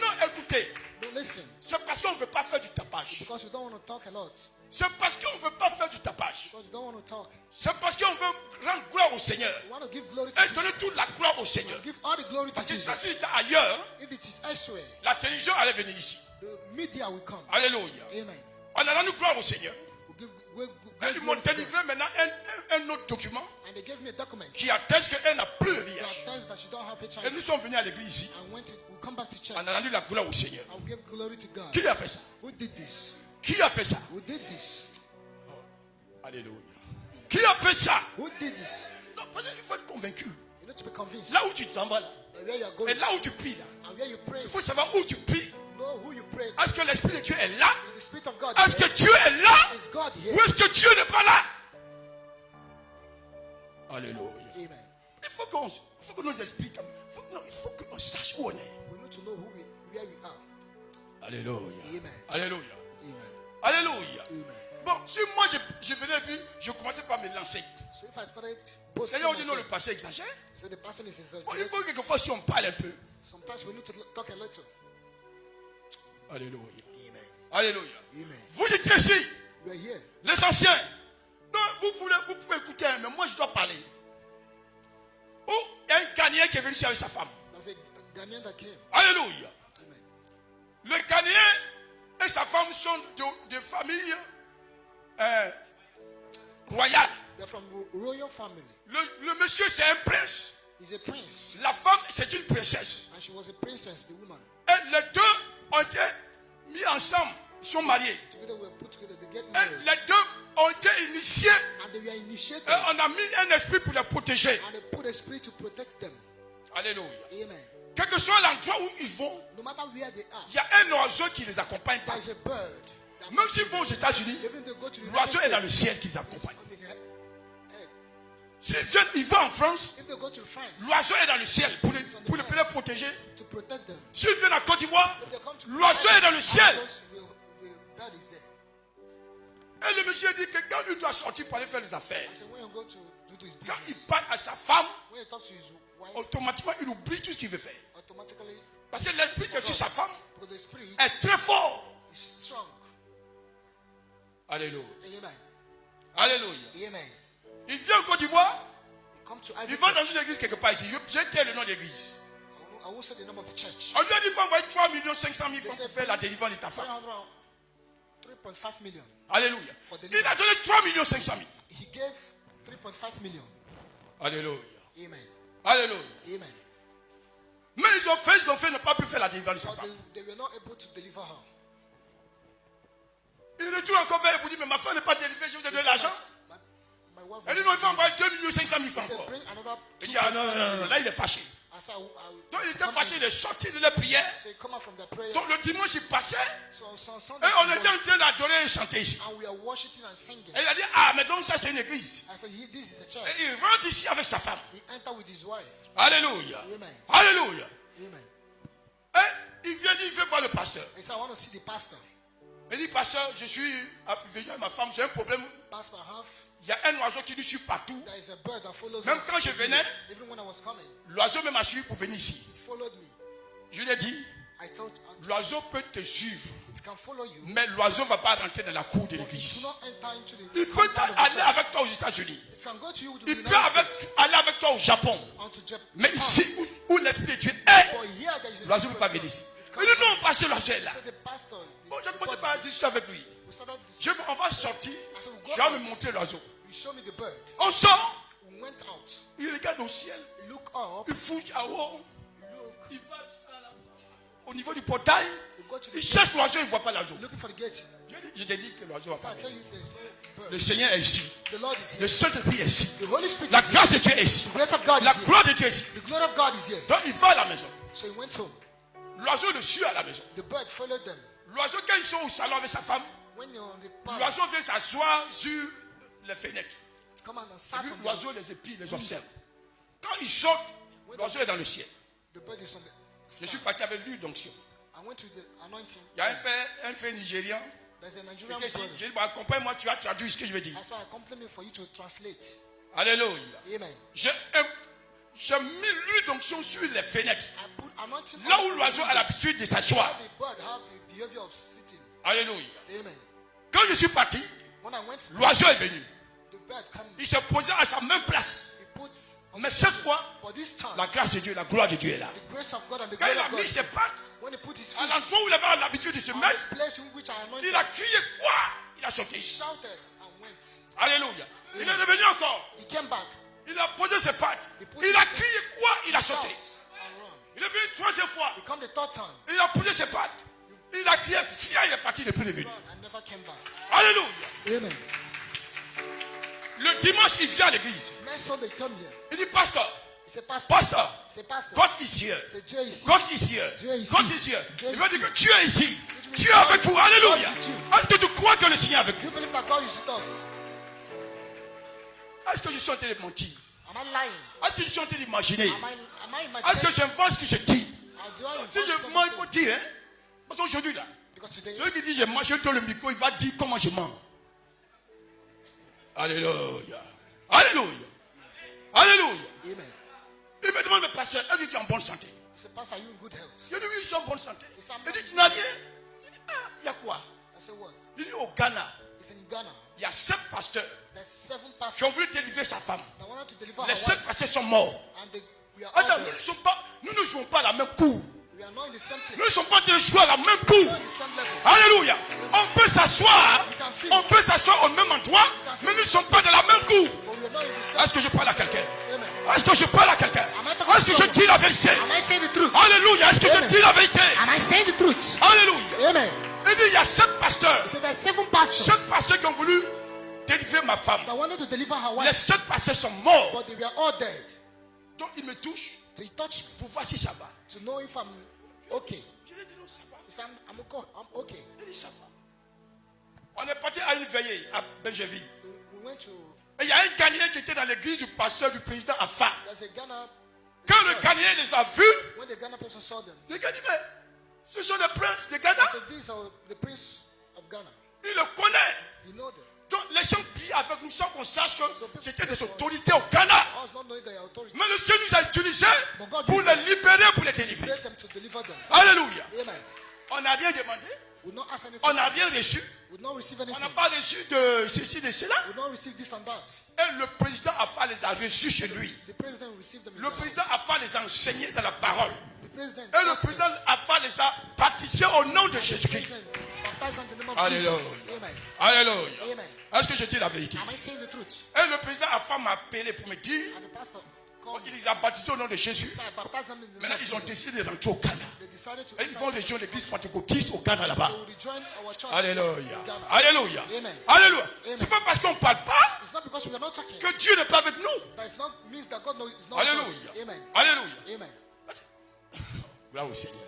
Non, écoutez. No, listen. C'est parce qu'on ne veut pas faire du tapage. Because you don't want to talk a lot. C'est parce qu'on ne veut pas faire du tapage. Because you don't want to talk. C'est parce qu'on veut rendre gloire au Seigneur. You want to give glory to Et Jesus. donner toute la gloire au Seigneur. Give all the glory to Parce que ça, Jesus. si c'était ailleurs, If it is elsewhere, la télévision allait venir ici. the media will come. Alléluia. Amen. On a rendu gloire au Seigneur. We'll give great Et ils m'ont glory to God. délivré maintenant un autre document And they gave me a document qui atteste qu'elle n'a plus le that VIH. tells that she don't have Et HIV. nous sommes venus à l'église ici. And we'll come back to church. On a rendu la gloire au Seigneur. I'll give glory to God. Qui a fait ça? Who did this? Qui a fait ça? Who did this? Alléluia. Qui a fait ça? Who did this? Non, parce qu'il faut être convaincu. You need to be convinced. Là où tu t'en vas là, And where you are et going là où tu pries là, and where you pray, il faut savoir où tu pries. know who you pray. Est-ce que l'Esprit de Dieu est là? Is the Spirit of God Est-ce que here? Dieu est là? Is God here? Ou est-ce que Dieu n'est pas là? Alléluia. Amen. Il faut que nous expliquions. Il faut qu'on sache où on est. We need to know where we are. Alléluia. Amen. Alléluia. Amen. Alléluia. Amen. Bon, si moi je venais et puis je commençais par me lancer. So if I started boasting Seigneur, on dit non, le myself, pasteur exagère. so the person is Bon, il exaggerating. faut quelquefois si on parle un peu. Sometimes we need to talk a little. Alléluia. Amen. Alléluia. Amen. Vous étiez ici, We are here. les anciens. Non, vous pouvez écouter, mais moi je dois parler. Ou il y a un Ghanéen qui est venu ici avec sa femme. There's a Ghanaian that came. Alléluia. Amen. Le Ghanéen et sa femme sont de famille royale. They're from royal family. Le monsieur c'est un prince. He's a prince. La femme c'est une princesse. And she was a princess, the woman. Et les deux ont été mis ensemble. Ils sont mariés. Together we were put together. They get Et married. les deux ont été initiés. And they were initiated. Et on a mis un esprit pour les protéger. And they put a spirit to protect them. Alléluia. Amen. Quel que soit l'endroit où ils vont, No matter where they are, il y a un oiseau qui les accompagne. there's a bird. that Même s'ils vont aux États-Unis, even if they go to the l'oiseau est dans United le States, ciel qui les accompagne. on the head. S'ils viennent, ils vont en France, If they go to France l'oiseau est dans le ciel pour les protéger. to protect them, S'ils viennent à Côte d'Ivoire, if they come to l'oiseau est dans le ciel. the bird is there. Et le monsieur dit que quand il doit sortir pour aller faire les affaires, I said, when you go to do this quand il business, parle à sa femme, when you talk to his wife, automatiquement il oublie tout ce qu'il veut faire. automatically, Parce que l'esprit qui est sur sa femme because the spirit est très fort. is strong. Alléluia. Amen. Alléluia. Amen. Il vient en Côte d'Ivoire, You come to il Ivory va dans Coast. une église quelque part ici. J'ai tel le nom d'église. I won't say the name of the church. On lui a dit qu'il faut envoyer 3 500 000 They francs said, pour faire la délivrance de ta femme. 3.5 million. Alléluia. For Il a deliverance. donné 3 500 000. He gave 3.5 million. Alléluia. Amen. Alléluia. Amen. Mais ils ont fait, n'ont pas pu faire la délivrance de sa But femme. they were not able to deliver her. Il retourne encore vers elle pour dire, mais ma femme n'est pas délivrée, je vous ai donné l'argent. My wife Elle dit, non, il faut envoyer 2 500 000 He francs said, encore. bring another. Il dit, ah non, non, non, non, là il est fâché. I said, Donc il était fâché, il est sorti de la prière. So he come out from the prayer. Donc le dimanche il passait, So on et Sunday, on était en train d'adorer et chanter ici. and we are worshiping and singing. Et il a dit, ah, mais donc ça c'est une église. I said, this is a church. Et il rentre ici avec sa femme. He entered with his wife. Alléluia. Amen. Alléluia. Amen. Et il vient dire, il veut voir le pasteur. He said, I want to see the pastor. Il dit, pasteur, je suis venu à ma femme, j'ai un problème. Pastor, Il y a un oiseau qui nous suit partout. there is a bird that follows Même us. quand je venais, Even when I was coming, l'oiseau même m'a suivi pour venir ici. it followed me. Je lui ai dit, I thought l'oiseau peut te suivre, it can follow you. mais l'oiseau ne va pas rentrer dans la cour de But it l'église. do not enter into the Il peut compound of the aller church. avec toi aux États-Unis. It can go to you to the Il peut United States, aller avec toi au Japon. or to Japan. Mais ici où l'esprit de Dieu est, But here there is a l'oiseau ne peut pas secret venir ici. door. It Il dit non, parce que l'oiseau est là. So the pastor, Bon, j'ai commencé par discuter avec lui. we started Je On va sortir. said, we'll go Je vais out. me montrer l'oiseau. You show me the bird. On sort. We went out. Il regarde au ciel. You look up. Il fouille à haut. You look. Il va au niveau du portail. You go to the Il gate. cherche l'oiseau, il ne voit pas l'oiseau. Looking for the gate. Je te dis que l'oiseau va So I pas. tell you, there's no bird. Le Seigneur est ici. The Lord is Le here. Saint-Esprit est ici. The Holy Spirit La is here. grâce de Dieu est ici. The grace of God La is here. gloire de Dieu est ici. The glory of God is here. Donc il va à la maison. So he went home. L'oiseau le suit à la maison. The bird followed them. L'oiseau, quand ils sont au salon avec sa femme, When you're on the path, l'oiseau vient s'asseoir sur les fenêtres. come on and Et sat puis on the, l'oiseau les épie, les observe. Quand il saute, l'oiseau est dans le ciel. the bird is on the Je sky. suis parti avec lui d'onction. I went to the anointing. Il y a un fait nigérien. There's a Il Nigerian était ici. brother. J'ai dit, bon, accompagne-moi, tu as traduit ce que je veux dire. I said, I compliment for you to translate. Alléluia. Amen. J'ai mis l'huile d'onction sur les fenêtres. I put anointing Là on où the l'oiseau a windows. l'habitude de s'asseoir. How the bird have the behavior of sitting. Alléluia. Amen. Quand je suis parti, When I went, l'oiseau est venu. the bird came. Il s'est posé à sa même place. He puts. Mais cette fois, But this time, la grâce de Dieu, la gloire de Dieu est là. the grace of God and the Quand glory il a of God. mis ses pattes When he put his à feet l'endroit où il avait l'habitude de se on mettre, this place in which I anointed, il a crié quoi? Il a sauté. he shouted and went. Alléluia. Il est revenu encore. He came back. Il a posé ses pattes. Il a crié quoi? Il a sauté. Shout and run. Il est venu une troisième fois. He come the third time. Il a posé ses pattes. Il a crié fier, il est parti, il n'est plus revenu. Run and never came back. Alléluia. Amen. Le dimanche, il vient à l'église. Next Sunday, he come here. Il dit, pasteur, He said, Pastor. pasteur, He said, Pastor. God is here. He said, Dieu est ici. God is here. Dieu est ici. God is here. Dieu est Il veut ici. dire que Dieu est ici. Dieu est avec vous. Alléluia. God is with you. Est-ce que tu crois que le Seigneur est avec Do vous? you believe that God is with us? Est-ce que je suis en train de mentir? Am I lying? Est-ce que je suis en train d'imaginer? Am I Est-ce que imagining? j'invente ce que je dis? Or do I Si invent je mens, il faut something? dire. Hein? Parce qu'aujourd'hui, là, Because today, celui qui dit je mens, je donne le micro, il va dire comment je mens. Alléluia. Alléluia. Alléluia. Amen. Il me demande, mais pasteur, est-ce que tu es en bonne santé? He said, Pastor, are you in good health? Je dis oui, je suis en bonne santé. He said, Il dit, tu n'as rien? Ah, il y a quoi? I said, what? Il dit, au Ghana, It's in Ghana. il y a 7 pasteurs There's 7 qui pastors ont voulu délivrer sa femme. that wanted to deliver Les her 7 wife. pasteurs sont morts. And we are all Attends, there. nous ne jouons pas à la même cour. We are not in the same place. Nous ne sommes pas en train de jouer à la même We cour. are in the same level. Alléluia. On peut s'asseoir. We can sit. On peut s'asseoir au même endroit. Mais nous ne sommes pas dans la même cour. But we are not in the same. Est-ce que je parle à quelqu'un? Amen. Est-ce que je parle à quelqu'un? Est-ce que je dis la vérité? Am I saying the truth? Alléluia. Est-ce que je Amen. dis la vérité? Am I saying the truth? Alléluia. Amen. Il dit, il y a 7 pasteurs. He said there's 7 pastors 7 pasteurs qui ont voulu délivrer ma femme. that wanted to deliver her Les wife, 7 pasteurs sont morts. but they were all dead. Donc il me touche So he touched me pour voir si ça va. to know if I'm okay. Je lui ai dit non, ça va. He said, I'm okay. Il dit ça va. On est parti à une veillée à Benjeville. We went to, Et il y a un Ghanéen qui était dans l'église du pasteur du président Afa. there's a Ghana, Quand le Ghanéen les a vus, when the Ghana person saw them, le gars dit, mais ce sont les princes de Ghana. he said, these are the prince of Ghana. Il le connaît. You know them. Donc les gens prient avec nous sans qu'on sache que c'était des autorités au Ghana. I was not knowing their authority. Mais le Seigneur nous a utilisés pour les libérer, pour les délivrer. Let them to deliver them. Alléluia. Amen. On n'a rien demandé. We not ask anything. On n'a rien reçu. We not receive On anything. n'a pas reçu de ceci, de cela. We not receive this and that. Et le président Afa les a reçus chez lui. The president received them. In Le their président Afa les a enseignés dans la parole. house. The president. Et le président Afa les a baptisés au nom de Jésus-Christ. Baptized in the name of Alléluia. Jesus. Amen. Alléluia. Amen. Est-ce que je dis la vérité? Am I saying the truth? Et le président Afa m'a appelé pour me dire, And the pastor called me. il les a baptisés au nom de Jésus. So I baptized them in the name Maintenant, of ils ont Jesus. décidé de rentrer au Ghana. They decided to. Et ils vont rejoindre l'église pentecôtiste au Ghana là-bas. They will rejoin our church. Alléluia. in Ghana. Alléluia. Amen. Alléluia. Amen. C'est pas parce qu'on ne parle pas It's not because we are not talking. que Dieu n'est pas avec nous. That is not means that God is not with us. Alléluia. Amen. Alléluia. Amen. Gloire au Seigneur.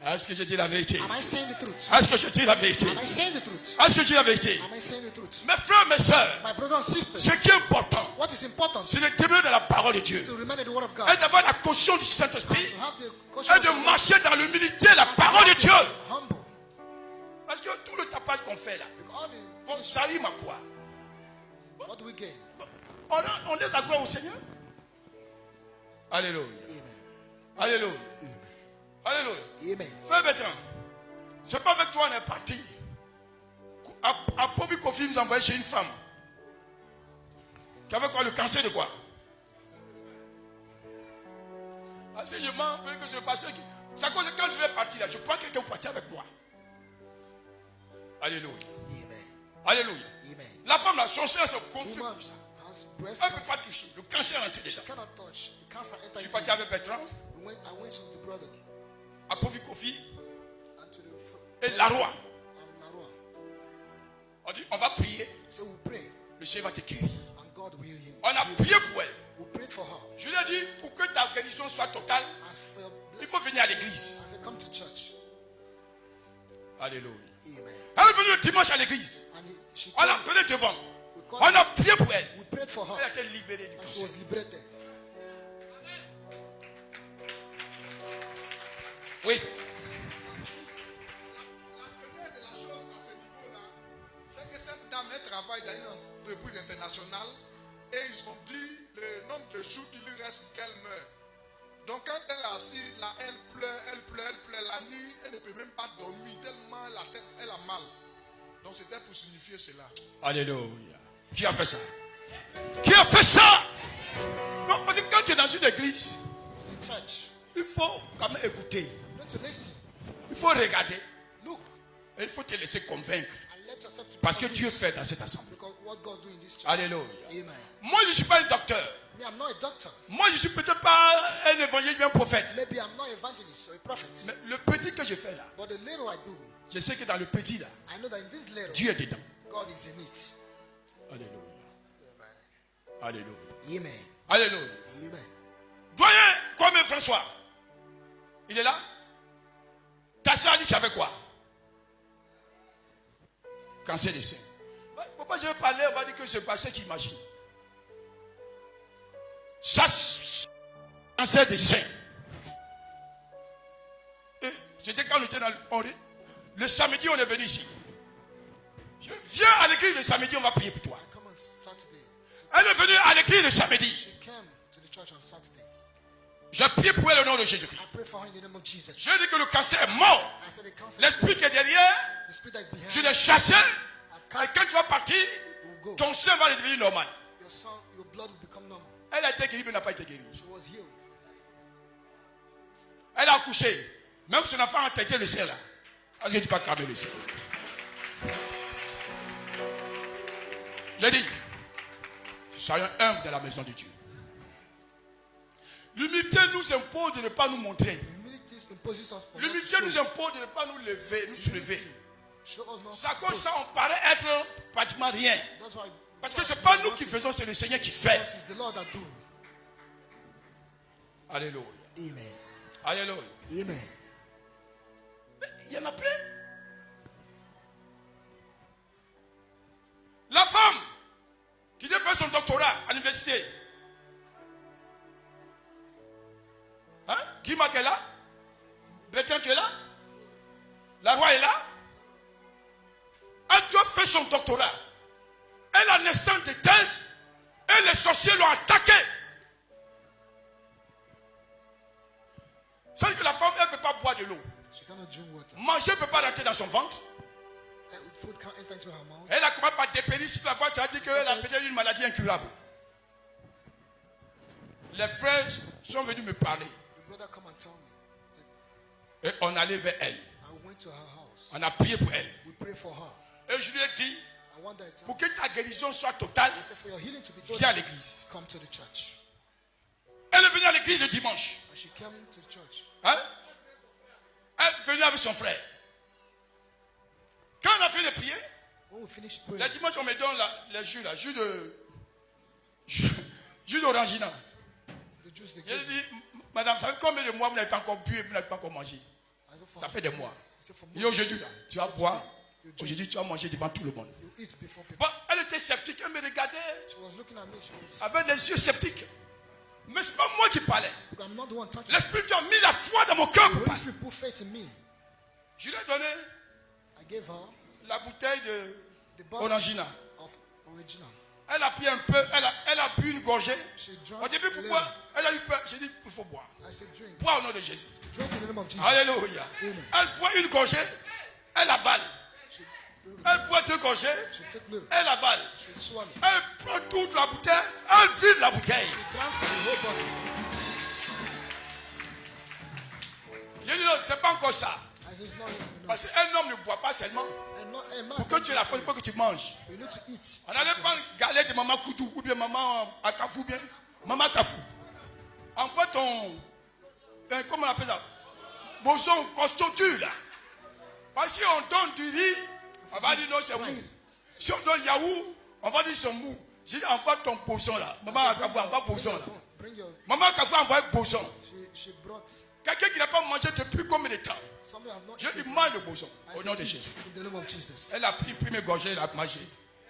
Est-ce que je dis la vérité? Am I saying the truth? Est-ce que je dis la vérité? Am I saying the truth? Est-ce que je dis la vérité? Am I saying the truth? Mes frères, mes soeurs, My brothers and sisters, ce qui est important, what is important c'est de demeurer dans la parole de Dieu. to remain in the word of God. Et d'avoir la caution du Saint-Esprit. To have the caution Et of de God. marcher dans l'humilité, la parole de Dieu. Humble. Parce que tout le tapage qu'on fait là, Because all the bon, things, ça rime à quoi? what do we gain? On laisse la gloire au Seigneur. Alléluia. Amen. Alléluia. Alléluia. Amen. Frère Bertrand, c'est pas avec toi on est parti. À Povi Kofi nous a envoyé chez une femme. Qui avait quoi? Le cancer de quoi? Ah, si je mens, que je passe qui. C'est à cause de quand je vais partir là, je prends quelqu'un pour partir avec moi. Alléluia. Amen. Alléluia. Amen. La femme là, son sein se gonfle Woman comme ça. has breast Elle ne peut cancer. pas toucher. Le cancer est entré déjà. She cannot touch. The cancer Je entered suis into parti her. avec Bertrand I went to the brother à Kofi Kofi and to et Laroy. and Narua. On dit, on va prier. So we pray Le Seigneur va te guérir. and God will heal. On a prié pour elle. We prayed for her. Je lui ai dit, pour que ta guérison soit totale, As for your il blessing, faut venir à l'église. as I come to church. Alléluia. Amen. Elle est venue le dimanche à l'église. And she On l'a came, appelée devant. we called On a her. prié pour elle. We prayed for Elle a her été libérée du and she cancer. was liberated. Oui. La première de la chose à ce niveau-là, c'est que cette dame, elle travaille dans une entreprise internationale et ils ont dit le nombre de jours qu'il lui reste pour qu'elle meure. Donc quand elle est assise là, elle pleure. La nuit, elle ne peut même pas dormir tellement la tête, elle a mal. Donc c'était pour signifier cela. Alléluia. Qui a fait ça? Qui a fait ça? Non, parce que quand tu es dans une église, In church, il faut quand même écouter. you need to listen. Il faut regarder. Look Et il faut te laisser convaincre. and let yourself to be Parce que Dieu convinced. fait dans cette assemblée. Because what God do in this church. Alléluia. Amen. Moi, je ne suis pas un docteur. Me, I'm not a doctor. Moi, je ne suis peut-être pas un évangéliste ou un prophète. Maybe I'm not evangelist or a prophet. Mais le petit que je fais là, But the little I do, je sais que dans le petit là, I know that in this little, Dieu est dedans. God is in it. Alléluia. Amen. Alléluia. Amen. Alléluia. Amen. Doyen, comme François, il est là? Ta soeur dit, ça fait quoi? Cancer du sein. Il ne faut pas que je parler, on va dire que c'est pas ce qu'il imagine. Ça, cancer du sein. Et c'était quand on était dans le samedi, on est venu ici. Je viens à l'église le samedi, on va prier pour toi. I come on Saturday. So Elle est venue à l'église le samedi. she came to the church on Saturday. J'ai prié pour elle au nom de Jésus-Christ. I pray for her in the name of Jesus. Je dis que le cancer est mort. I said the cancer, L'esprit qui est derrière, the spirit that is behind, je l'ai chassé. I've Et cast quand tu vas partir, will go. ton sein va devenir normal. Your son, your blood will become normal. Elle a été guérie, mais n'a pas été guérie. She was healed. Elle a accouché. Même son enfant a têté le sein là. Parce que tu peux pas calmer le sein. J'ai dit, soyons humbles dans la maison de Dieu. L'humilité nous impose de ne pas nous montrer. Humility imposes us for L'humilité us to nous show. impose de ne pas nous lever, nous soulever. Show us not. Ça comme ça, on paraît être pratiquement rien. That's why. Parce que ce n'est pas nous qui faisons, c'est le Seigneur qui fait. It's the Lord that do. Alléluia. Amen. Alléluia. Amen. Mais il y en a plein. La femme qui a fait son doctorat à l'université. Hein? Guy Mac est là? Bertrand, tu es là? Laroy est là? Elle doit faire son doctorat. Elle a une instance de thèse et les sorciers l'ont attaqué. C'est-à-dire que la femme, elle ne peut pas boire de l'eau. She cannot drink water. Manger ne peut pas rentrer dans son ventre. Food can't enter into her mouth. Elle a commencé par dépérir sur la voie. Tu as dit qu'elle a peut-être une maladie incurable. Les frères sont venus me parler. The brother come and tell me. Et on allait vers elle. I went to her house. On a prié pour elle. We pray for her. Et je lui ai dit, I want that. pour que ta guérison soit totale, I said for your healing to be viens à total, l'église. come to the church. Elle est venue à l'église le dimanche. And she came to the church. Hein? Elle est venue avec son frère. Quand on a fait les prières, When we finished praying, le dimanche on me donne les jus là, jus d'orangina. the juice they J'ai gave me, dit, madame, ça fait combien de mois vous n'avez pas encore bu et vous n'avez pas encore mangé? I said, for Ça fait des mois. I said, for Et more, aujourd'hui, là, tu vas boire. Aujourd'hui, tu vas manger devant tout le monde. you eat before people. Bon, elle était sceptique, elle me regardait She was looking at me. She was. avec des yeux sceptiques. Mais ce n'est pas moi qui parlais. I'm not the one talking. L'Esprit de Dieu a mis la foi dans mon cœur The pour Holy parler. Spirit put faith in me. Je lui ai donné I gave her la bouteille de the bottle Orangina. of original. Elle a pris un peu, elle a bu une gorgée. She Au drank début, a pourquoi? little. Elle a eu peur. J'ai dit, il faut boire. I said, drink. Bois au nom de Jésus. Drink in the name of Jesus. Alléluia. Amen. Elle boit une gorgée, elle avale. She, Elle boit deux gorgées, she took little. elle avale. She swallowed. Elle prend toute la bouteille, elle vide la bouteille. She drank the whole bottle. J'ai dit non, c'est pas encore ça. I Because it's not enough. Parce qu'un homme ne boit pas seulement. And not a man. Pour que tu aies la force, il faut que tu manges. You need to eat. On allait prendre galette de maman Koutou ou bien maman Akafou bien. Maman Kafou. En fait, comment on appelle ça? Boson costaud là. Parce qu'on donne du riz, on va dire non, c'est mou. Si on donne yaourt, on va dire c'est mou. J'ai dit envoie ton boson là. Maman Akafou envoie boson là. Bring your. Maman Akafou envoie boson. She brought. Quelqu'un qui n'a pas mangé depuis combien de temps? Somebody have not. Je eaten. lui mange le boson. I Au nom de said, Jésus. in the name of Jesus. Elle a pris une première gorgée, elle a mangé.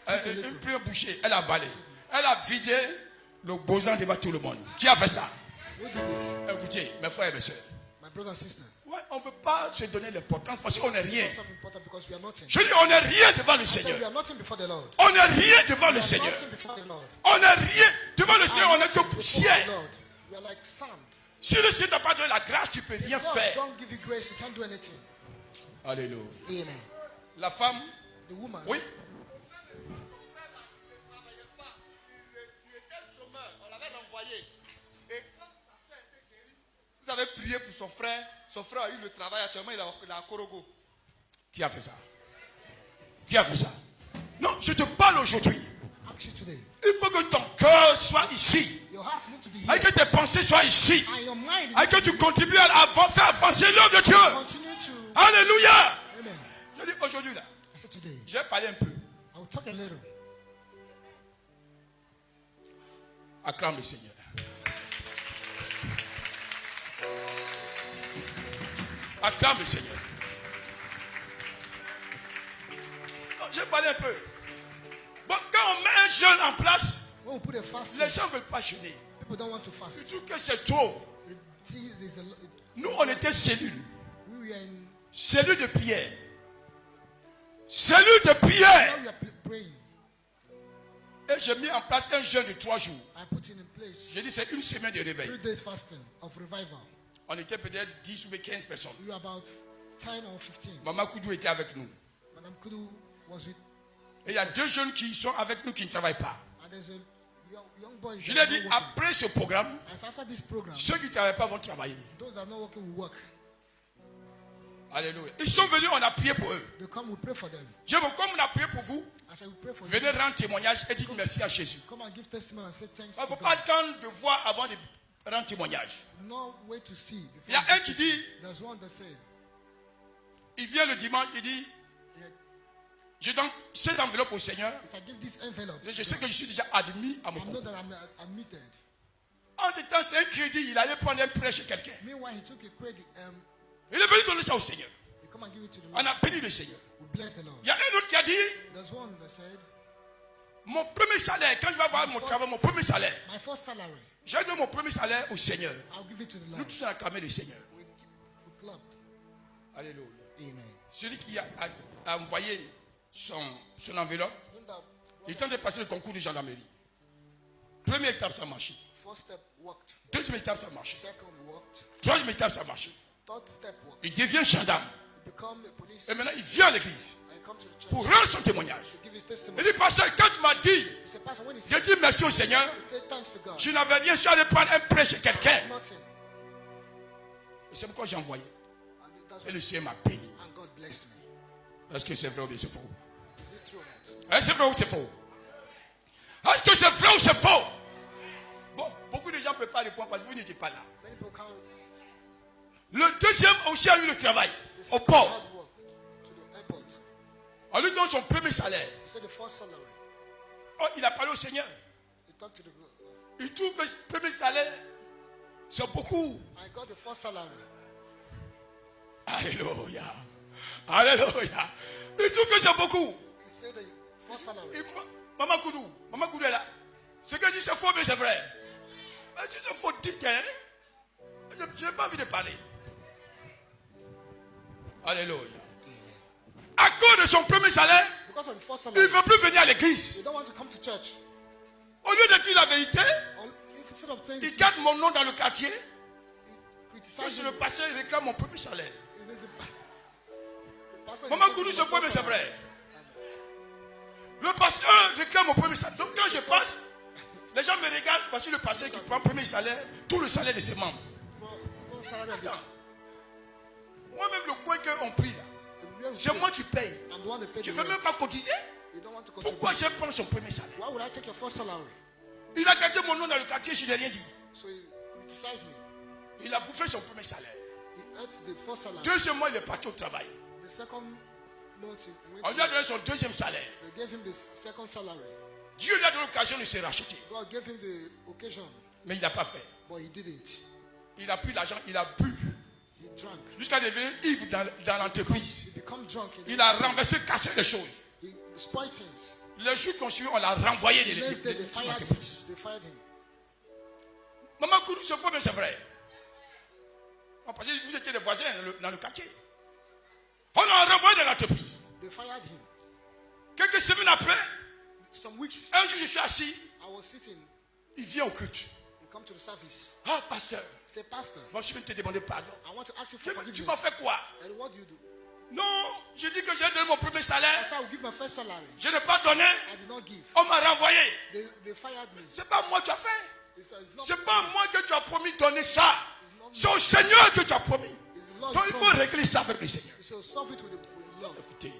Une première bouchée, elle a avalé. Elle a vidé le boson devant tout le monde. Qui a fait ça? Who did this? Écoutez, mes frères et mes soeurs. My brother and sister. Ouais, on ne veut pas se donner l'importance parce qu'on n'est rien. It's not important because we are nothing. Je dis, on n'est rien devant le So we Seigneur. are nothing before the Lord. On n'est rien devant le We are Seigneur. nothing before the Lord. On n'est rien devant le Seigneur, on n'est que Before the poussière. Lord. We are like sand. Si le Seigneur t'a pas donné la grâce, tu ne peux rien God faire. don't give you grace, you can't do anything. Alléluia. Amen. La femme, The woman. oui. Il était chômeur, on l'avait renvoyé. Et quand sa soeur était guérie, vous avez prié pour son frère. Son frère a eu le travail actuellement, il est à Korogo. Qui a fait ça? Qui a fait ça? Non, je te parle aujourd'hui. Ask you today. Il faut que ton cœur soit ici. Your heart needs to be Et here. que tes pensées soient ici. And your mind Et que tu contribues à faire avancer l'œuvre de Dieu. continue to. Alléluia. Amen. Je dis aujourd'hui là, I said today. je vais parler un peu. I will talk a little. Acclame le Seigneur. Acclame le Seigneur. Non, je vais parler un peu. Bon, quand on met un jeûne en place, When we put a fast, les gens ne veulent pas jeûner. people don't want to fast. Ils trouvent que c'est trop. See, there's a, Nous, on était cellules. we were in. Cellules de prière. Cellules de prière. Now we are praying. Et j'ai mis en place un jeûne de 3 jours. I put it in place. J'ai dit c'est une semaine de réveil. 3 days fasting of revival. On était peut-être 10 ou 15 personnes. We were about 10 or 15. Maman Koudou était avec nous. Madame Kudu was with. Et il y a 2 jeunes qui sont avec nous qui ne travaillent pas. And there's a young boy. Je that lui ai is dit, not working. après ce programme, I said, after this program, ceux qui ne travaillent pas vont travailler. those that are not working will work. Alléluia. Ils sont venus, on a prié pour eux. They come, we pray for them. Je dis, comme on a prié pour vous, I said, we pray for venez you. rendre témoignage et dites merci à Jésus. Come and give testimony and say thanks Il ne to faut pas God. attendre de voir avant de rendre témoignage. No way to see. Il y a un qui dit, There's one that said, il vient le dimanche, il dit, je donne cette enveloppe au Seigneur. if I give this envelope, Je sais que je suis déjà admis à mon I know compte. that I'm admitted. Entre temps, c'est un crédit, il allait prendre un prêt chez quelqu'un. Meanwhile, he took a credit. Il est venu donner ça au Seigneur. He come and give it to the On Lord. a béni le Seigneur. We bless the Lord. Il y a un autre qui a dit, There's one that said, mon premier salaire, quand je vais avoir mon travail, mon premier salaire, my first salary, je vais donner mon premier salaire au Seigneur. I'll give it to the Nous Lord. tous on a acclamé le Seigneur. We clapped. Alléluia. Amen. Celui qui a envoyé son enveloppe, In that il est en train de passer le concours de gendarmerie. Première étape, ça a marché. first step worked. Deuxième étape, ça a marché. Second worked. Troisième étape, ça a marché. Third step worked. Il devient gendarme. He become a police. Et maintenant, il vient à l'église And he come to the church pour rendre son témoignage. to give his Il testimony. dit, pasteur, quand tu m'as dit, He said, Pastor, when he j'ai said, dit merci au Seigneur, he said thanks to God. je n'avais rien, je suis allé prendre un prêt chez quelqu'un. Nothing. Et c'est pourquoi j'ai envoyé. And that's Et what, le Seigneur m'a béni. and God blessed me. Est-ce que c'est vrai ou bien c'est faux? Is it true or not? Est-ce que c'est vrai ou c'est faux? Est-ce que c'est vrai ou c'est faux? Bon, beaucoup de gens ne peuvent pas répondre parce que vous n'étiez pas là. Many people can't. Le deuxième aussi a eu le travail They au sent port. hard work to the airport. On lui donne son premier salaire. He said the first salary. Oh, il a parlé au Seigneur. He talked to the Lord. Il trouve que ce premier salaire, c'est beaucoup. I got the first salary. Alléluia. Alléluia. Il trouve que c'est beaucoup. He said the first salary. Maman Koudou est là. Ce que je dis c'est faux, mais c'est vrai. Mais si c'est faux, dites, hein. Je n'ai pas envie de parler. Alléluia. À cause de son premier salaire, Because of the first il salary, ne veut plus venir à l'église. you don't want to come to church. Au lieu de dire la vérité, Or instead of saying il the garde mon nom dans le quartier. truth, he Parce criticizes que le pasteur il réclame mon premier salaire. the pastor. Maman Koudou, c'est faux, mais c'est vrai. Le pasteur réclame mon premier salaire. Donc quand je passe, les gens me regardent. Voici le pasteur qui prend le premier salaire, tout le salaire de ses membres. First salary of the- Attends. Moi-même, le coin qu'on prie là, c'est moi qui paye. I'm the one that paid Tu the ne veux même rent. pas cotiser? You don't want to Pourquoi contribute. je prends son premier salaire? Why would I take your first salary? Il a gardé mon nom dans le quartier, je n'ai rien dit. So he criticized me. Il a bouffé son premier salaire. He ate the first salary. Deuxième mois, il est parti au travail. The second month, he On went lui a to, donné son deuxième salaire. they gave him the second salary. Dieu lui a donné l'occasion de se racheter. God gave him the occasion, Mais il n'a pas fait. but he didn't. Il a pris l'argent, il a bu. He drank. Jusqu'à devenir ivre dans l'entreprise. He became drunk. Il a renversé, cassé les choses. He spoiled things. Les jours qu'on suit, on l'a renvoyé de Next day, they son fired him. entreprise. They fired him. Maman Kourou, c'est faux, mais c'est vrai. Parce que vous étiez des voisins dans le quartier. On l'a renvoyé de l'entreprise. They fired him. Quelques semaines après, Some weeks, un jour je suis assis, I was sitting. il vient au culte. He come to the service. Ah, pasteur, He said, Pastor, moi je viens te demander pardon. I want to ask you Tu for tu m'as forgiveness. fait quoi? And what do you do? Non, j'ai dit que j'ai donné mon premier I salaire. said, I will give my first salary. Je n'ai pas donné. I did not give. On m'a renvoyé. They fired me. C'est pas moi que tu as fait. He said, it's not C'est pas moi que tu as promis de donner ça. C'est au Seigneur que tu as promis. it's the Lord. Donc il faut régler ça avec le Seigneur. So solve it with love. Écoutez,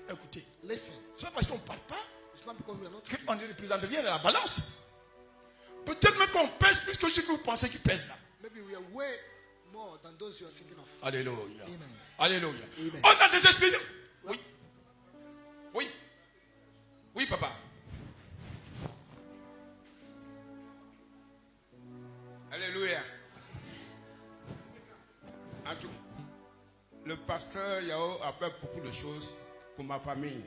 écoutez. Listen, C'est pas parce qu'on ne parle pas it's not because we are not. qu'on ne représente rien dans la balance. Peut-être même qu'on pèse plus que ce que vous pensez qu'il pèse là. Maybe we are way more than those you are thinking of. Alléluia. Amen. Alléluia. Amen. On a des esprits. Oui. Oui. Oui, papa. Alléluia. En tout, le pasteur Yao a fait beaucoup de choses pour ma famille.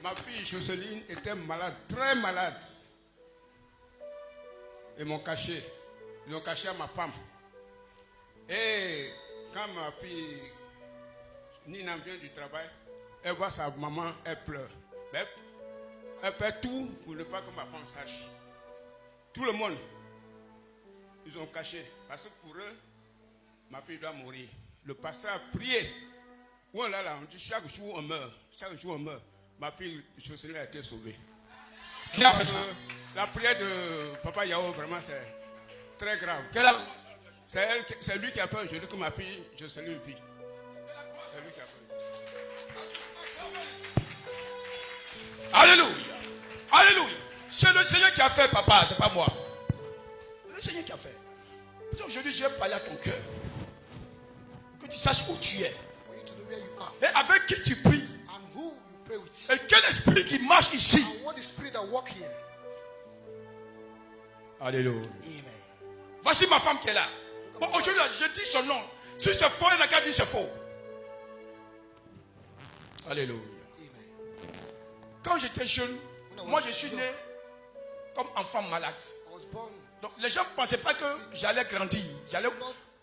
Ma fille Jocelyne était malade, très malade. Ils m'ont caché. Ils l'ont caché à ma femme. Et quand ma fille Nina vient du travail, elle voit sa maman, elle pleure. Mais elle fait tout pour ne pas que ma femme sache. Tout le monde, ils ont caché. Parce que pour eux, ma fille doit mourir. Le pasteur a prié. Oh là là, on dit chaque jour on meurt. Chaque jour on meurt. Ma fille Jocelyne a été sauvée. Qui a fait ça? La prière de Papa Yao, vraiment, c'est très grave. C'est lui qui a fait aujourd'hui que ma fille Jocelyne vit. C'est lui qui a fait. Alléluia. Alléluia. C'est le Seigneur qui a fait, papa, c'est pas moi. Le Seigneur qui a fait. Aujourd'hui, je vais parler à ton cœur. Que tu saches où tu es. For you to know where you are Et avec qui tu pries. and who you pray with. Et quel esprit qui marche ici. And what the spirit that walk here. Alléluia. Amen. Voici ma femme qui est là. Bon, aujourd'hui, je dis son nom. Si c'est faux, elle n'a qu'à dire c'est faux. Alléluia. Amen. Quand j'étais jeune, moi je suis né comme enfant malade. I was born. Donc les gens ne pensaient pas que j'allais grandir.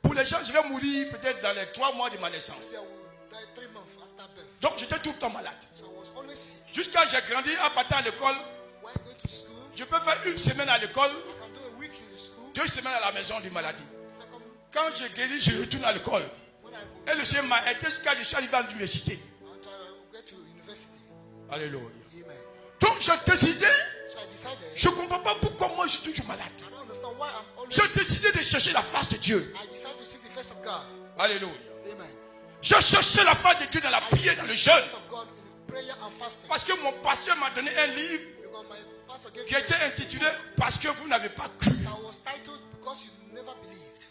Pour les gens, je vais mourir peut-être dans les 3 mois de ma naissance. I will die 3 months after birth. Donc j'étais tout le temps malade. So I was always sick. Jusqu'à j'ai grandi, à partir à l'école, When I go to school, je peux faire 1 semaine à l'école, I can do a week in the school. 2 semaines à la maison de maladie. Second, Quand j'ai guéri, je retourne à l'école. when I Et le Seigneur m'a aidé jusqu'à ce que je suis arrivé à l'université. until I get to university. Alléluia. Amen. Donc j'ai décidé, So I decided. je ne comprends pas pourquoi moi je suis toujours malade. I don't understand why I'm always. J'ai décidé de chercher la face de Dieu. I decided to seek the face of God. Alléluia. Amen. J'ai cherché la face de Dieu dans la I prière, seek dans le the jeûne. face of God in prayer and fasting. Parce que mon pasteur m'a donné un livre Because my pastor gave qui me était intitulé Parce que vous n'avez pas cru. that was titled Because You Never Believed.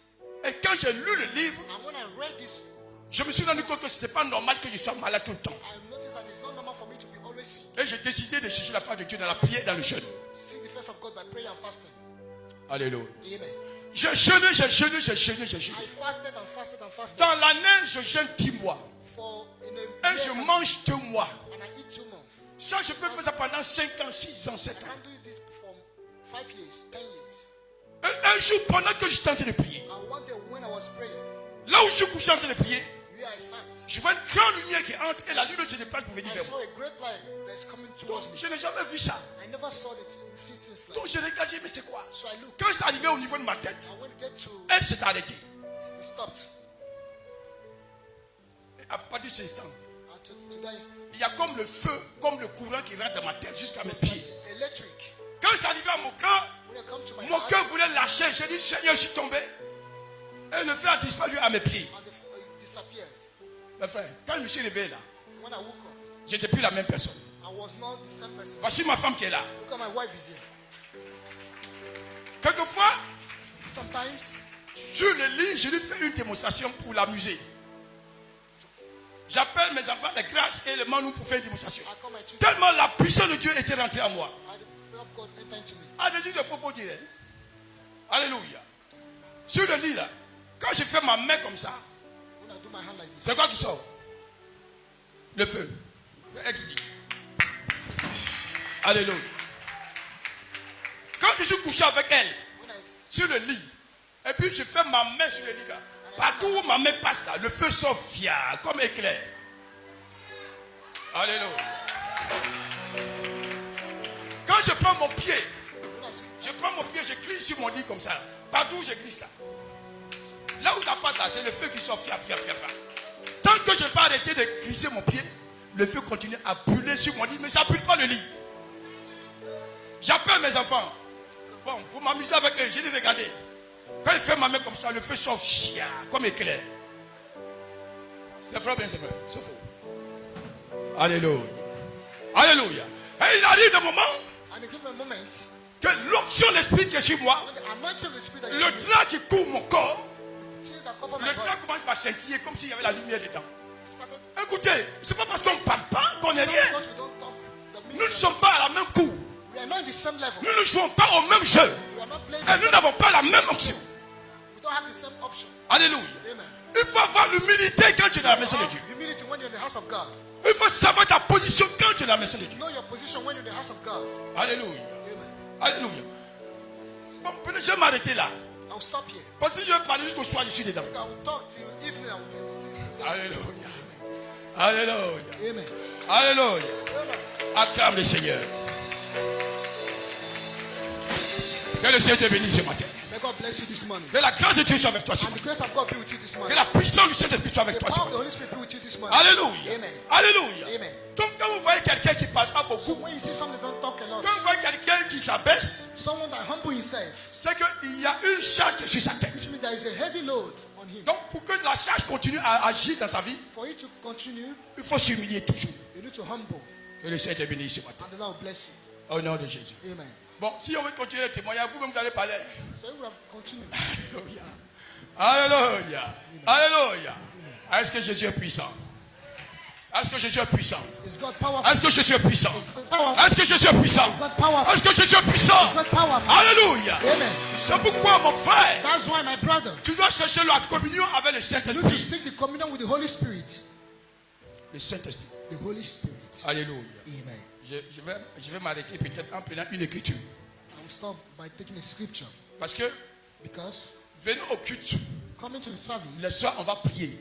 Et quand j'ai lu le livre, And when I read this, je me suis rendu compte que ce n'était pas normal que je sois malade tout le temps. I noticed that it's not normal for me to be always sick. Et j'ai décidé de chercher la face de Dieu dans la prière, dans le jeûne. Seek the face of God by prayer and fasting. Alléluia. Amen. J'ai jeûné, j'ai jeûné, j'ai jeûné, j'ai jeûné. I fasted and fasted and fasted Dans l'année, je jeûne 10 mois. for in Et a je year, mange 2 mois. and I eat 2 months. Ça, je peux faire ça pendant 5 ans, 6 ans, 7 I ans. can't do this for 5 years, 10 years. Et un jour, pendant que j'étais en train de prier, And one day when I was praying, là où je suis couché en train de prier, where I sat, je vois une grande lumière qui entre et la lumière se déplace pour venir I vers saw moi. a great light that's coming Donc, towards me. je n'ai jamais vu ça. I never saw this see things like Donc, je regarde, j'ai dit, mais c'est quoi? So I looked. Quand c'est arrivé au niveau de ma tête, And when it get to elle s'est arrêtée. it stopped. Et à partir de cet instant, And to that instant, il y a comme le feu, comme le courant qui rentre dans ma tête jusqu'à mes pieds. electric. Quand c'est arrivé à mon cœur, When it come to my mon heart, cœur voulait lâcher. J'ai dit, Seigneur, je suis tombé. Et le feu a disparu à mes pieds. and disappeared. Mes frères, quand je me suis réveillé là, When I woke up, je n'étais plus la même personne. I was not the same person. Voici ma femme qui est là. Look at my wife is here. Quelquefois, Sometimes, sur le lit, je lui fais une démonstration pour l'amuser. J'appelle mes enfants les grâces et les manous pour faire une démonstration. I call my children. Tellement la puissance de Dieu était rentrée en moi. And the fear of God enter into me. Ah, des il faut dire. Hein? Alléluia. Sur le lit là, quand je fais ma main comme ça, When I do my hand like this, c'est quoi qui sort? Le feu. C'est elle qui dit. Alléluia. Quand je suis couché avec elle, when I sur le lit, et puis je fais ma main sur le lit là, partout où ma main passe là, le feu sort fier, comme éclair. Alléluia. Quand je prends mon pied, je glisse sur mon lit comme ça. Partout où je glisse là. Là où ça passe là, c'est le feu qui sort fier. Tant que je n'ai pas arrêté de glisser mon pied, le feu continue à brûler sur mon lit, mais ça ne brûle pas le lit. J'appelle mes enfants. Bon, pour m'amuser avec eux, j'ai dit regardez. Quand il fait ma main comme ça, le feu sort chia, comme éclair. C'est vrai, bien c'est vrai. C'est faux. Alléluia. Alléluia. Et il arrive un moment and they give me a moment que l'onction de l'esprit qui est sur moi, when the anointing of the Spirit that is le in me, drap qui couvre mon corps, things that cover my le body, drap commence à scintiller comme s'il y avait la lumière dedans. started Écoutez, c'est pas parce qu'on ne parle pas qu'on n'est rien. because we don't talk. The Nous ne ministry, sommes pas à la même cour. we are not in the same level. Nous ne jouons pas au même jeu. We are not playing Et nous n'avons pas la même onction. we don't have the same option. Alléluia. Amen. Il faut avoir l'humilité quand tu es dans la maison de Dieu. Humility when you're in the house of God. Il faut savoir ta position quand tu es dans la maison de Dieu. Know your position when you're in the house of God. Alléluia. Amen. Alléluia. Bon, peut-être je vais m'arrêter là. I'll stop here. Parce que je vais parler jusqu'au soir, je suis dedans. I will talk till evening. I will be Alléluia. Alléluia. Amen. Alléluia. Amen. Acclame le Seigneur. Que le Seigneur te bénisse ce matin. May God bless you this morning. Que la grâce de Dieu soit avec toi ce And the matin. grace of God be with you this Que morning. la puissance du Saint-Esprit soit avec The toi ce power of the matin. Holy Spirit be with you this morning. Alléluia. Amen. Alléluia. Amen. Donc quand vous voyez quelqu'un qui ne parle pas So beaucoup, when you see somebody that don't talk a lot, quand vous voyez quelqu'un qui s'abaisse, someone that humble himself, c'est qu'il y a une charge qui est sur sa tête. which means there is a heavy load on him. Donc pour que la charge continue à agir dans sa vie, For you to continue, il faut s'humilier toujours. you need to humble. Que le Seigneur te bénisse ce matin. And the Lord will bless you. Au nom de Jésus. Amen. Bon, si on veut continuer le témoignage, vous-même vous allez parler. So you will have continued. Alléluia. Alléluia. Alléluia. Est-ce que Jésus est puissant? Est-ce que Jésus est puissant? Is God powerful? Est-ce que Jésus est puissant? Powerful. Est-ce que Jésus est puissant? God powerful. Est-ce que Jésus est puissant? God powerful. Alléluia. Amen. C'est pourquoi, mon frère, That's why, my brother, tu dois chercher la communion avec le you need to Saint-Esprit. seek the communion with the Holy Spirit. Le Saint-Esprit. The Holy Spirit. Alléluia. Amen. Je vais m'arrêter peut-être en prenant une écriture. I will stop by taking a scripture Parce que because venons au culte. coming to the service, Le soir, on va prier.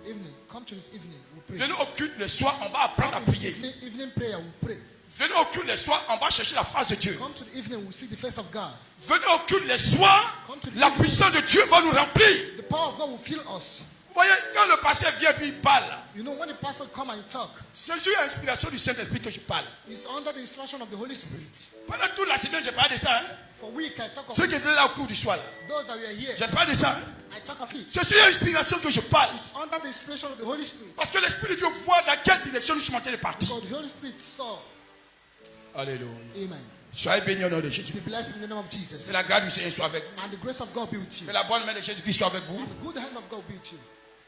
evening, come to this evening, we'll pray. Venons au culte. Le soir, on va apprendre à prier. Evening prayer, we'll pray. Venons au culte. Le soir, on va chercher la face de Dieu. Come to the evening, we'll see the face of God. Venez au culte les soirs, la puissance de Dieu va nous remplir. The power of God will fill us. Vous voyez, quand le pasteur vient et il parle, You know, when the pastor come and talk, c'est sur l'inspiration du Saint-Esprit que je parle. it's under the instruction of the Holy Spirit. Pendant toute la semaine, j'ai parlé de ça. Hein? For we can talk of Ceux qui étaient là au cours du soir, là, those that were here. j'ai parlé de ça. Hein? I talk of it. C'est sur l'inspiration que je parle. It's under the inspiration of the Holy Spirit. Parce que l'Esprit de Dieu voit dans quelle direction nous sommes en train de partir. So the Holy Spirit saw. Alléluia. Amen. Soyez bénis au nom de Jésus. Be blessed in the name of Jesus. Que la grâce du Seigneur soit avec vous. And the grace of God be with you. Que la bonne main de Jésus-Christ soit avec vous. And the good hand of God be with you.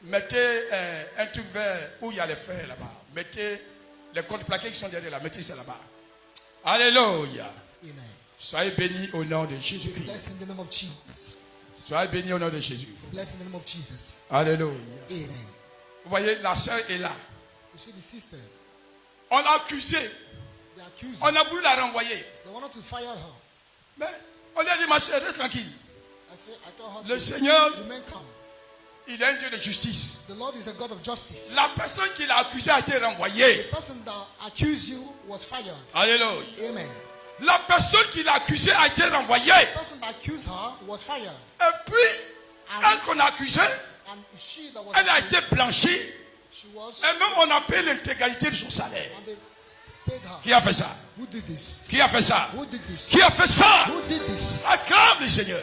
Mettez un truc vert où il y a les frères là-bas. Mettez les comptes plaqués qui sont derrière là. Mettez ça là-bas. Alléluia. Amen. Soyez bénis au nom de Be Jésus-Christ. blessed in the name of Jesus. Soyez bénis au nom de Jésus. Be blessed in the name of Jesus. Alléluia. Amen. Vous voyez, la sœur est là. You see the sister, On l'a accusée. they accused On her. a voulu la renvoyer. They wanted to fire her. Mais on lui a dit, ma sœur, reste tranquille. I told her Le to Seigneur, remain calm. il est un Dieu de justice. The Lord is a God of justice. La personne qui l'a accusé a été renvoyée. The person that accused you was fired. Alléluia. Amen. La personne qui l'a accusé a été renvoyée. The person that accused her was fired. Et puis, elle qu'on a accusée, And she that was elle a accused, été blanchie. she was, Et même on a payé l'intégralité de son salaire. and they paid her. Qui a fait ça? Who did this? Qui a fait ça? Who did this? Qui a fait ça? Who did this? Acclame le Seigneur.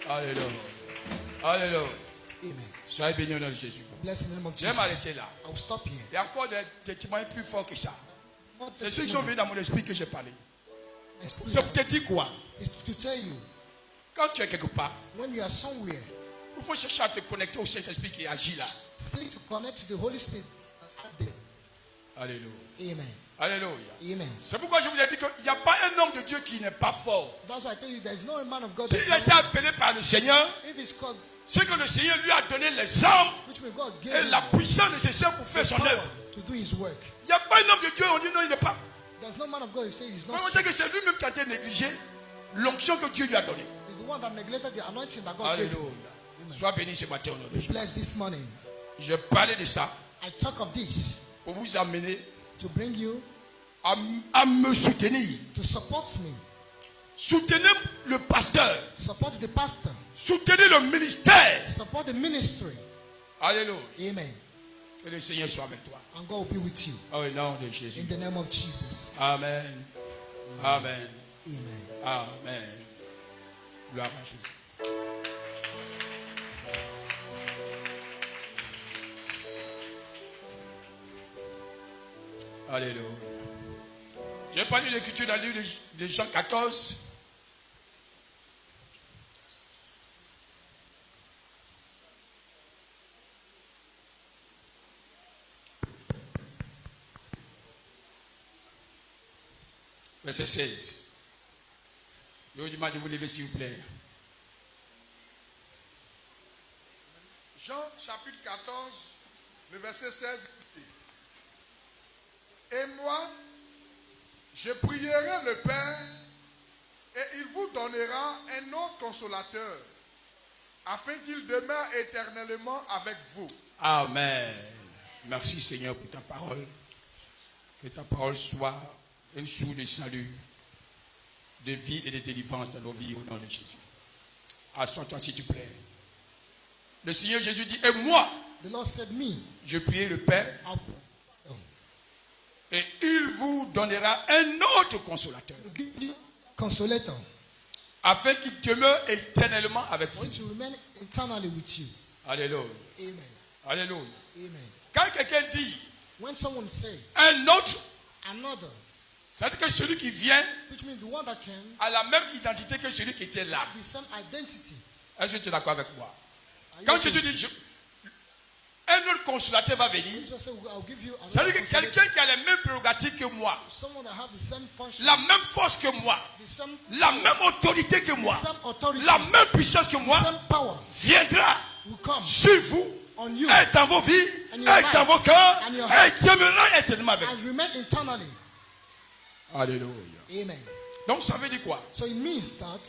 Alléluia. Alléluia. Amen. Soyez bénis au nom de Jésus. Bless in the name of Je vais Jesus. m'arrêter là. I will stop here. Il y a encore des témoignages plus forts que ça. More C'est ceux qui sont venus testimony. dans mon esprit que j'ai parlé. Excuse C'est me. pour te dire quoi? It's to tell you, Quand tu es quelque part, when you are somewhere, il faut chercher à te connecter au Saint-Esprit qui agit là. seek to connect to the Holy Spirit. Alléluia. Amen. Alléluia. Amen. C'est pourquoi je vous ai dit qu'il n'y a pas un homme de Dieu qui n'est pas fort. That's why I tell you, there's no man of God. S'il a été appelé par le Seigneur, If it's called, c'est que le Seigneur lui a donné les armes which means God gave et him la puissance nécessaire pour faire the son power œuvre. to do His work. Il n'y a pas un homme de Dieu, on dit non, il n'est pas. There's no man of God who says he's Mais not on sick. sait que c'est lui-même qui a été négligé l'onction que Dieu lui a donnée. He's the one that neglected the anointing that God gave him. Alléluia. Sois béni ce matin au nom de Jésus. Blessed this morning. Je parlais de ça I talk of this pour vous amener to bring you, à me soutenir. to support me, Soutenez le pasteur. support the pastor, Soutenez le ministère. support the ministry. Alléluia. Amen. Que le Seigneur soit avec toi. And God will be with you. Au nom de Jésus. In the name of Jesus. Amen. Amen. Amen. Amen. Gloire à Jésus. Alléluia. J'ai pas lu l'écriture dans le livre de Jean 14. Verset 16. Je vous demande de vous lever s'il vous plaît. Jean chapitre 14, le verset 16. Et moi, je prierai le Père et il vous donnera un autre consolateur afin qu'il demeure éternellement avec vous. Amen. Merci Seigneur pour ta parole. Que ta parole soit une source de salut, de vie et de délivrance dans nos vies au nom de Jésus. Assois-toi s'il te plaît. Le Seigneur Jésus dit, et moi, The Lord said, me, je prie le Père I'll et il vous donnera un autre consolateur give you consolator afin qu'il demeure éternellement avec for vous. it to remain eternally with you. Alléluia. Amen. Alléluia. Amen. Quand quelqu'un dit When someone say un autre, another, ça veut dire que celui qui vient which means the one that came, a la même identité que celui qui était là. the same identity. Est-ce que tu es d'accord avec moi? Are you Quand okay? Jésus dit, un autre consolateur va venir, Jesus said, I'll give you ça veut another dire que consolator. quelqu'un qui a les mêmes prérogatives que moi, Someone that have the same function, la même force que moi, the same, la même autorité que moi, the same authority, la même puissance que the moi, same power viendra will come sur vous, on you est dans vos vies, And your est dans life. vos cœurs, And your et hearts. demeurera éternellement avec vous. and remain eternally. Alléluia. Amen. Donc ça veut dire quoi? So it means that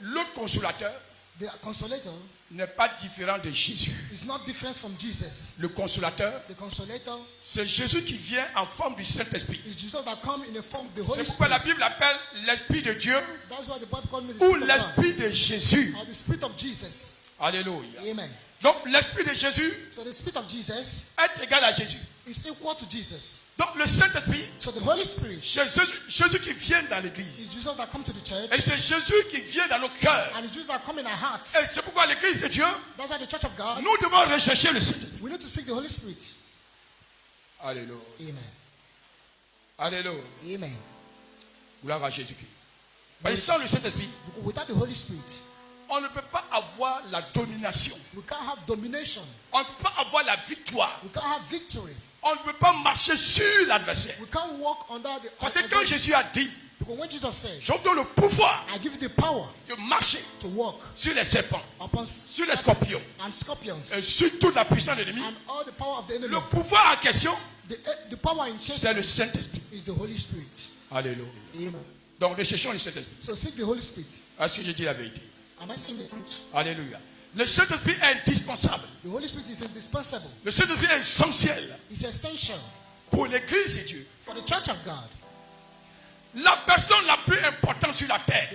L'autre consolateur the consolator n'est pas différent de Jésus. is not different from Jesus. Le consolateur, The consolator c'est Jésus qui vient en forme du Saint-Esprit. is Jesus that come in the form of the C'est Holy pourquoi la Spirit. Bible appelle l'Esprit de Dieu That's why the Bible calls me the ou Spirit of God, l'Esprit de Jésus. or the Spirit of Jesus. Alléluia. Amen. Donc l'Esprit de Jésus So the Spirit of Jesus est égal à Jésus. is equal to Jesus. Donc le Saint-Esprit, So the Holy Spirit c'est Jésus qui vient dans is l'église. Jesus that come to the church, Et c'est Jésus qui vient dans nos cœurs. and it's Jesus that come in our hearts. Et c'est pourquoi l'église de Dieu, That's why the church of God, nous devons rechercher le Saint-Esprit. we need to seek the Holy Spirit. Alléluia. Amen. Alléluia. Amen. Gloire à Jésus-Christ. Mais sans le Saint-Esprit, Because without the Holy Spirit, on ne peut pas avoir la domination. we can't have domination. On ne peut pas avoir la victoire. We can't have victory. On ne peut pas marcher sur l'adversaire. We can't walk under the. Parce que quand Jésus a dit, Because when Jesus said, je vous donne le pouvoir I give you the power de marcher to walk sur les serpents, upon sur les scorpions, and scorpions et sur toute la puissance de l'ennemi, and all the power of the enemy. le pouvoir en question, The power in case c'est le Saint-Esprit. is the Holy Spirit. Alléluia. Amen. Donc recherchons le Saint-Esprit. So seek the Holy Spirit. Est-ce que je dis la vérité? Am I saying the truth? Alléluia. Le Saint-Esprit est indispensable. The Holy Spirit is indispensable. Le Saint-Esprit est essentiel It's essential pour l'église de Dieu. for the church of God. La personne la plus importante sur la terre,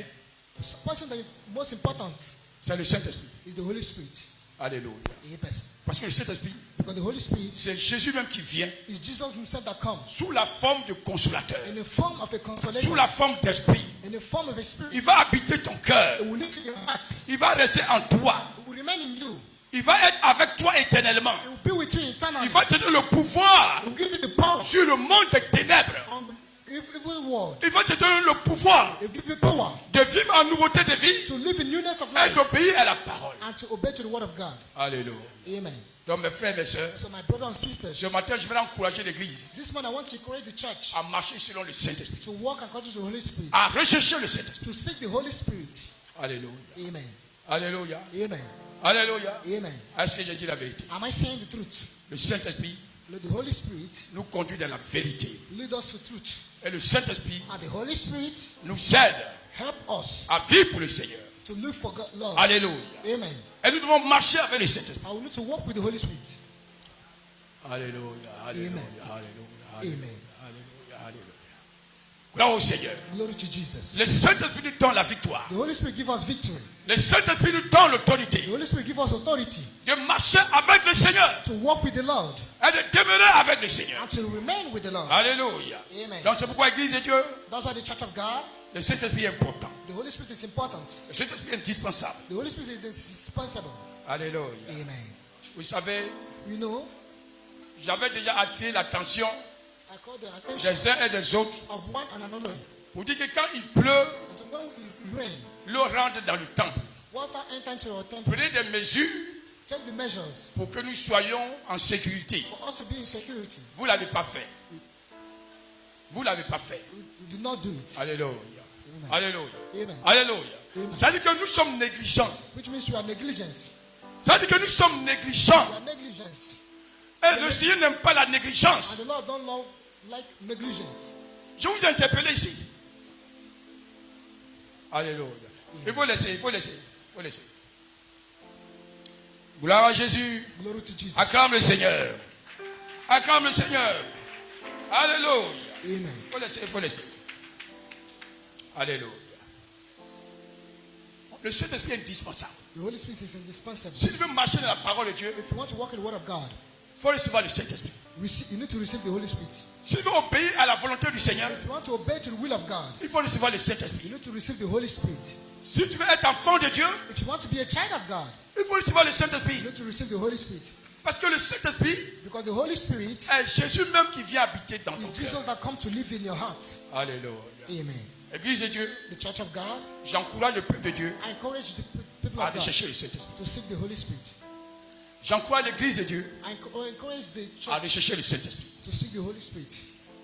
The person that is most important c'est le Saint-Esprit. is the Holy Spirit. Alléluia. a person. Parce que le Saint-Esprit, Because the Holy Spirit c'est Jésus même qui vient is Jesus himself that comes sous la forme de consolateur, in the form of a sous consolator, la forme d'esprit. in the form of a spirit. Il va habiter ton cœur. It will live in your heart. Il va rester en toi. It will remain in you. Il va être avec toi éternellement. It will be with you eternally. Il va te donner le pouvoir It will give you the power sur le monde des ténèbres. on the evil world. Il va te donner le pouvoir It will give you power de vivre en nouveauté de vie to live in newness of et life d'obéir à la parole. and to obey to the word of God. Alléluia. Amen. Donc mes frères et mes sœurs, So my brothers and sisters, ce matin, je vais encourager l'église this morning I want to encourage the church à marcher selon le Saint-Esprit, to walk according to the Holy Spirit, à rechercher le Saint-Esprit. to seek the Holy Spirit. Alléluia. Amen. Alléluia. Amen. Alléluia. Amen. Est-ce que j'ai dit la vérité? Am I saying the truth? Le Saint-Esprit The Holy Spirit nous conduit dans la vérité. lead us to truth. Et le Saint-Esprit And the Holy Spirit nous aide help us à vivre pour le Seigneur. to live for God, Lord. Alléluia. Amen. Et nous devons marcher avec le Saint-Esprit. And we need to walk with the Holy Spirit. Alléluia. Alléluia. Amen. Alléluia. Amen. Alléluia. Alléluia. Gloire au Seigneur. Glory to Jesus. Le Saint-Esprit nous donne la victoire. The Holy Spirit give us victory. Le Saint-Esprit nous donne l'autorité The Holy Spirit give us authority de marcher avec le Seigneur to walk with the Lord et de demeurer avec le Seigneur. and to remain with the Lord. Alléluia. Amen. Donc c'est pourquoi l'Église de Dieu, That's why the church of God, le Saint-Esprit est important. the Holy Spirit is important. Le Saint-Esprit est indispensable. The Holy Spirit is indispensable. Alléluia. Amen. Vous savez, You know, j'avais déjà attiré l'attention I call the attention des uns et des autres of one and another. pour dire que quand il pleut, So when it rain, l'eau rentre dans le temple. water enter into our temple. Prenez des mesures Take the measures pour que nous soyons en sécurité. for us to be in security. Vous ne l'avez pas fait. Vous ne l'avez pas fait. We do not do it. Alléluia. Alléluia. Amen. Alléluia. Amen. Ça veut dire que nous sommes négligents. Which means we are negligence. Ça veut dire que nous sommes négligents. We are negligence. Et le Seigneur n'aime pas la And négligence. the Lord don't love like negligence. Je vous ai interpellé ici. Alléluia. Il faut laisser, il faut laisser. Il faut laisser. Gloire à Jésus. Glory to Jesus. Acclame le Seigneur. Acclame le Seigneur. Alléluia. Amen. Il faut laisser, il faut laisser. Alléluia. Le Saint-Esprit est indispensable. The Holy Spirit is indispensable. Si tu veux marcher dans la parole de Dieu, If you want to walk in the Word of God, il faut recevoir le Saint-Esprit. you need to receive the Holy Spirit. Si tu veux obéir à la volonté du Seigneur, If you want to obey to the will of God, il faut recevoir le you Saint-Esprit. need to receive the Holy Spirit. Si tu veux être enfant de Dieu, If you want to be a child of God, il faut recevoir le you Saint-Esprit. need to receive the Holy Spirit. Parce que le Saint-Esprit Because the Holy Spirit est Jésus même qui vient habiter dans ton is Jesus cœur. that come to live in your heart. Alléluia. Amen. Église de Dieu, The church of God, j'encourage le peuple de Dieu I encourage the people à of aller God chercher le Saint-Esprit. to seek the Holy Spirit. J'encourage l'église de Dieu I encourage the à aller church chercher le Saint-Esprit. to seek the Holy Spirit.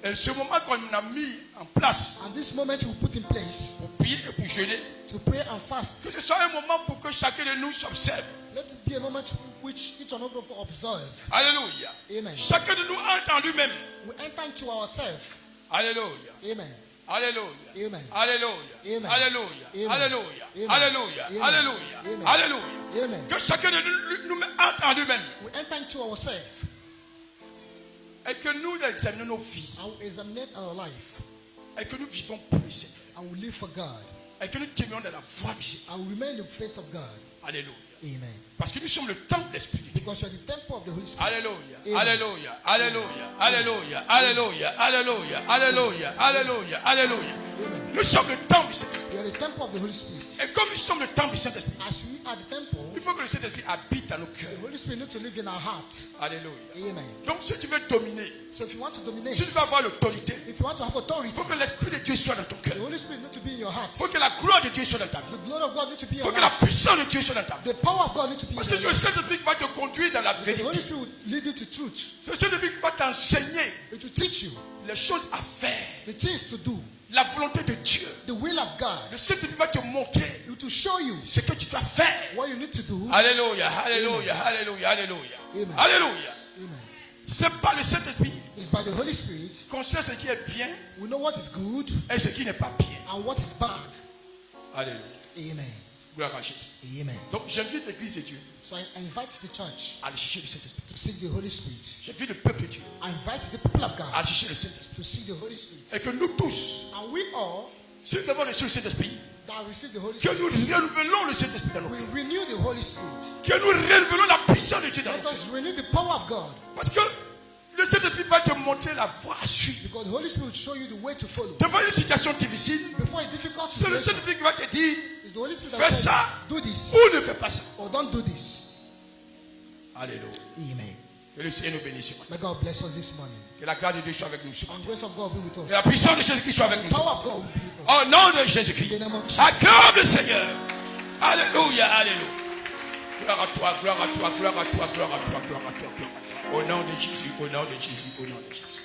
Et ce moment qu'on a mis en place And this moment we put in place pour prier et pour jeûner, to pray and fast. que ce soit un moment pour que chacun de nous s'observe. Let it be a moment which each and every of us observe. Alléluia. Amen. Chacun de nous entre en lui-même. We enter into ourselves. Alléluia. Amen. Alléluia. Amen. Alléluia. Amen. Alléluia. Amen. Alléluia. Amen. Alléluia. Amen. Alléluia. Amen. Alléluia. Amen. Que chacun de nous entre en lui-même We enter into ourselves et que nous examinons nos vies and we examine our life et que nous vivons pour le Seigneur and we live for God et que nous demeurons dans la foi du Seigneur. and we remain in the faith of God. Alléluia. Amen. Parce que nous sommes le temple de l'Esprit de Dieu. Because we are the temple of the Holy Spirit. Alléluia. Amen. Alléluia. Alléluia. Alléluia. Alléluia. Alléluia. Alléluia. Alléluia. Alléluia. Amen. Nous sommes le temple du Saint-Esprit. We are the temple of the Holy Spirit. Et comme nous sommes le temple du Saint-Esprit, As we are the temple, il faut que le Saint-Esprit habite dans nos cœurs. the Holy Spirit needs to live in our hearts. Alléluia. Amen. Donc si tu veux dominer, So if you want to dominate, si tu veux avoir l'autorité, if you want to have authority, il faut que l'Esprit de Dieu soit dans ton cœur. the Holy Spirit needs to be in your heart. Il faut que la gloire de Dieu soit dans ta vie. The glory of God needs to be Il in faut your que la life. puissance de Dieu soit dans ta vie. The power of God needs to be in Parce your que c'est le life. Saint-Esprit qui va te conduire dans la The Holy vérité. Spirit will lead you to truth. C'est le Saint-Esprit qui va t'enseigner It will teach you les choses à faire, the things to do, la volonté de Dieu. the will of God. Le Saint-Esprit va te montrer It will show you ce que tu dois faire. what you need to do. Alléluia, alléluia, alléluia, alléluia. Amen. Alléluia. Amen. C'est pas le Saint-Esprit It's by the Holy Spirit qu'on sait ce qui est bien we know what is good et ce qui n'est pas bien. and what is bad. Alléluia. Amen. Gloire à Jésus. Amen. Donc j'invite l'église de Dieu So I invite the church à aller chercher le Saint-Esprit. to seek the Holy Spirit. J'invite le peuple de Dieu I invite the people of God à aller chercher le Saint-Esprit. to seek the Holy Spirit. Et que nous tous, And we all si nous avons reçu le Saint-Esprit, that shall receive the Holy Que Spirit. nous renouvelons le Saint-Esprit dans nos We cœurs. renew the Holy Spirit. Que nous renouvelons la puissance de Dieu dans nos Let cœurs. us renew the power of God. Parce que le Saint-Esprit va te montrer la voie à suivre. Because the Holy Spirit will show you the way to follow. Devant une situation difficile, Before a difficult c'est le situation, Saint-Esprit qui va te dire, it's the Holy Spirit that fais will tell ça you, do this ou ne fais pas ça. or don't do this. Alléluia. Amen. Que le Seigneur nous bénisse. May God bless us this morning. Que la grâce de Dieu soit avec nous. And the grace of God be with Que la us. puissance de Jésus-Christ soit avec The nous. power of God will be with us. Au nom de Jésus-Christ. Acclame le Seigneur. Alléluia, alléluia. Gloire à toi, gloire à toi, gloire à toi, gloire à toi, gloire à toi, gloire à toi. Au nom de Jésus, au nom de Jésus, au nom de Jésus.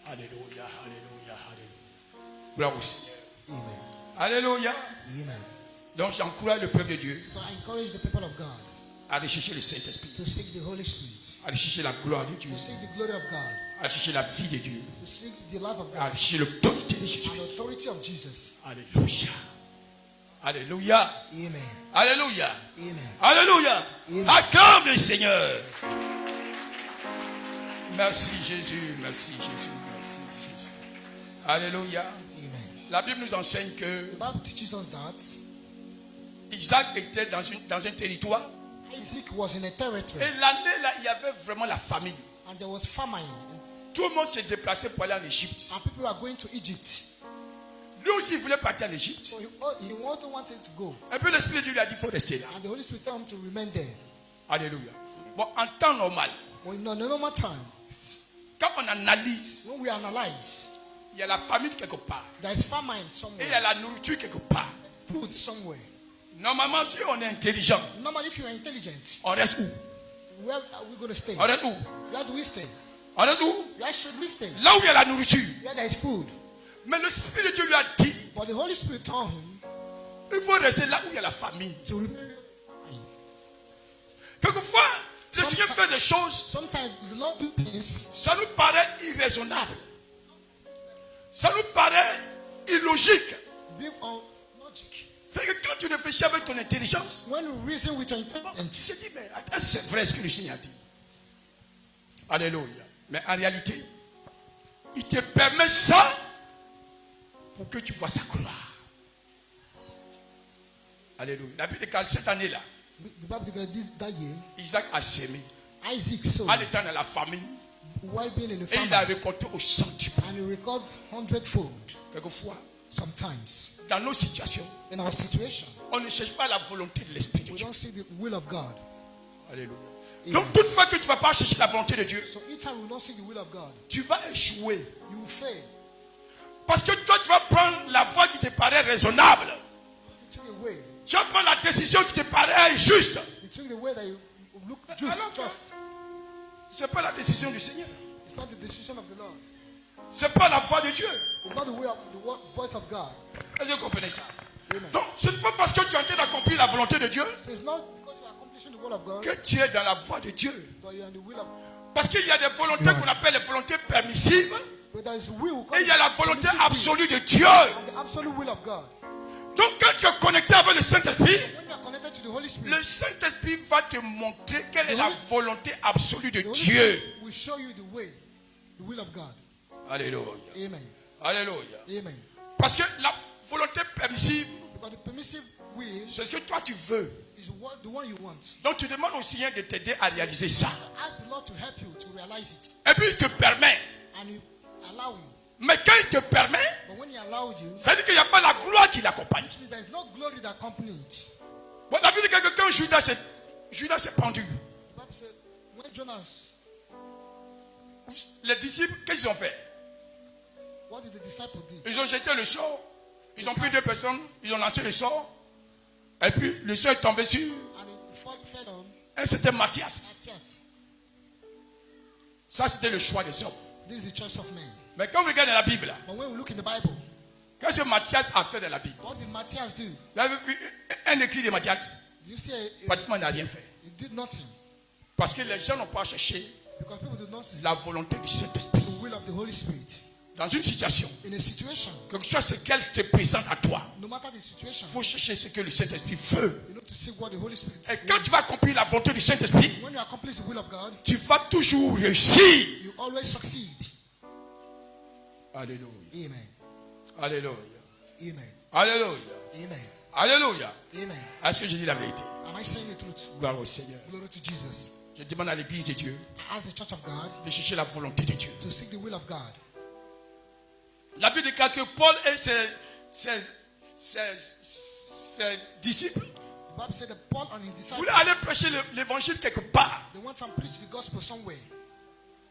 Alléluia, alléluia, alléluia. Gloire au Seigneur. Amen. Alléluia. Amen. Donc j'encourage le peuple de Dieu So I encourage the people of God à aller chercher le Saint-Esprit, to seek the Holy Spirit, à aller chercher la gloire de Dieu, to seek the glory of God, à aller chercher la vie de Dieu, to seek the life of à God, aller chercher l'autorité de Jésus. and the authority of Jesus. Alléluia. Alléluia. Amen. Alléluia. Amen. Alléluia. Amen. Acclame le Seigneur. Merci Jésus. Merci Jésus. Merci Jésus. Alléluia. Amen. La Bible nous enseigne que The Bible teaches us that Isaac était dans un territoire. Isaac was in a territory Et l'année là, il y avait vraiment la famine. and there was famine, Tout le monde s'est déplacé pour aller en Égypte. and people were going to Egypt. Lui aussi, il voulait partir en Égypte. So he also wanted to go, Et puis l'Esprit de Dieu lui a dit, il faut rester là. and the Holy Spirit told him to remain there. Alléluia. Bon, en temps normal, But in the normal time, quand on analyse, when we analyze, il y a la famine quelque part. there is famine Et il y a somewhere, la nourriture quelque part. food somewhere. Normalement, si on est intelligent, Normally, if you are intelligent, on reste où? where are we going to stay? On reste où? Where do we stay? On reste où? Where should we stay? Là où il y a la nourriture. Where there is food. Mais le Spirit de Dieu lui a dit, But the Holy Spirit told him il faut rester là où il y a la famine. to remain. Quelquefois, le Seigneur fait des choses, Sometimes the Lord do things ça nous paraît irraisonnable. Ça nous paraît illogique. big on logic. C'est que quand tu réfléchis avec ton intelligence, When you reason with your intelligence, tu te dis, mais attends, c'est vrai ce que le Seigneur a dit. Alléluia. Mais en réalité, il te permet ça pour que tu vois sa gloire. Alléluia. La Bible déclare cette année-là, the Bible declares that year, Isaac a sémé Isaac sowed en étant dans la famine while being in the et il a famine, récolté au centuple. and he recorded 100-fold. Quelquefois, Sometimes, dans nos situations, in our situation, on ne cherche pas la volonté de l'Esprit de we Dieu. don't see the will of God. Alléluia. Amen. Donc, toutefois que tu ne vas pas chercher la volonté de Dieu, So each time we don't see the will of God, tu vas échouer. you will fail. Parce que toi, tu vas prendre la voie qui te paraît raisonnable. You took a way. Tu vas prendre la décision qui te paraît juste. You took the way that you look just. Alors que Just. ce n'est pas la décision du Seigneur. It's not the decision of the Lord. Ce n'est pas la voie de Dieu. It's not the way of the voice of God. Est-ce que vous comprenez ça? Amen. Donc, ce n'est pas parce que tu es en train d'accomplir la volonté de Dieu So it's not because you are accomplishing the will of God que tu es dans la voie de Dieu. that you are in the will of God. Parce qu'il y a des volontés qu'on appelle les volontés permissives But there is will. et il y a la volonté absolue de Dieu. The absolute will of God. Donc, quand tu es connecté avec le Saint-Esprit, When you are connected to the Holy Spirit, le Saint-Esprit va te montrer quelle est la volonté absolue de the Holy Dieu. Spirit will show you the way, the will of God. Alléluia. Amen. Alléluia. Amen. Parce que la volonté permissive, Because the permissive will c'est ce que toi tu veux. is the one you want. Donc tu demandes au Seigneur de t'aider à réaliser ça. Ask the Lord to help you to realize it, Et puis il te permet. and He allow you. Mais quand il te permet, But when He allowed you, ça veut dire qu'il n'y a pas la gloire qui l'accompagne. which means there is no glory that accompanied it. Bon, la Bible dit que quand Judas s'est pendu, The Bible says when Jonas, les disciples, qu'est-ce qu'ils ont fait? what did the disciples do? Ils ont jeté le sort. Ils ont pris deux personnes, ils ont lancé le sort. Et puis le sort est tombé sur And he fed on un certain Matthias. Matthias. Ça, c'était le choix des hommes. This is the choice of men. Mais quand on regarde dans la Bible, là, But when we look in the Bible, qu'est-ce que Matthias a fait dans la Bible? what did Matthias do? Vous avez vu un écrit de Matthias? Do you see Pratiquement, il n'a rien fait. he did nothing? Parce que les gens n'ont pas cherché Because people did not see la volonté du Saint-Esprit. the will of the Holy Spirit. Dans une situation, In a situation, que ce soit ce qu'elle te présente à toi, no matter the situation, il faut chercher ce que le Saint-Esprit veut. you need to see what the Holy Spirit Et quand tu vas accomplir la volonté du Saint-Esprit, When you accomplish the will of God, tu vas toujours réussir. you always succeed. Alléluia. Amen. Alléluia. Amen. Alléluia. Amen. Alléluia. Amen. Est-ce que je dis la vérité? Am I saying the truth? Gloire au Seigneur. Glory to Jesus. Je demande à l'église de Dieu I ask the church of God de chercher la volonté de Dieu. to seek the will of God. La Bible déclare que Paul et ses disciples The Bible said that Paul and his disciples, voulaient aller prêcher l'évangile quelque part. they went and preached the gospel somewhere.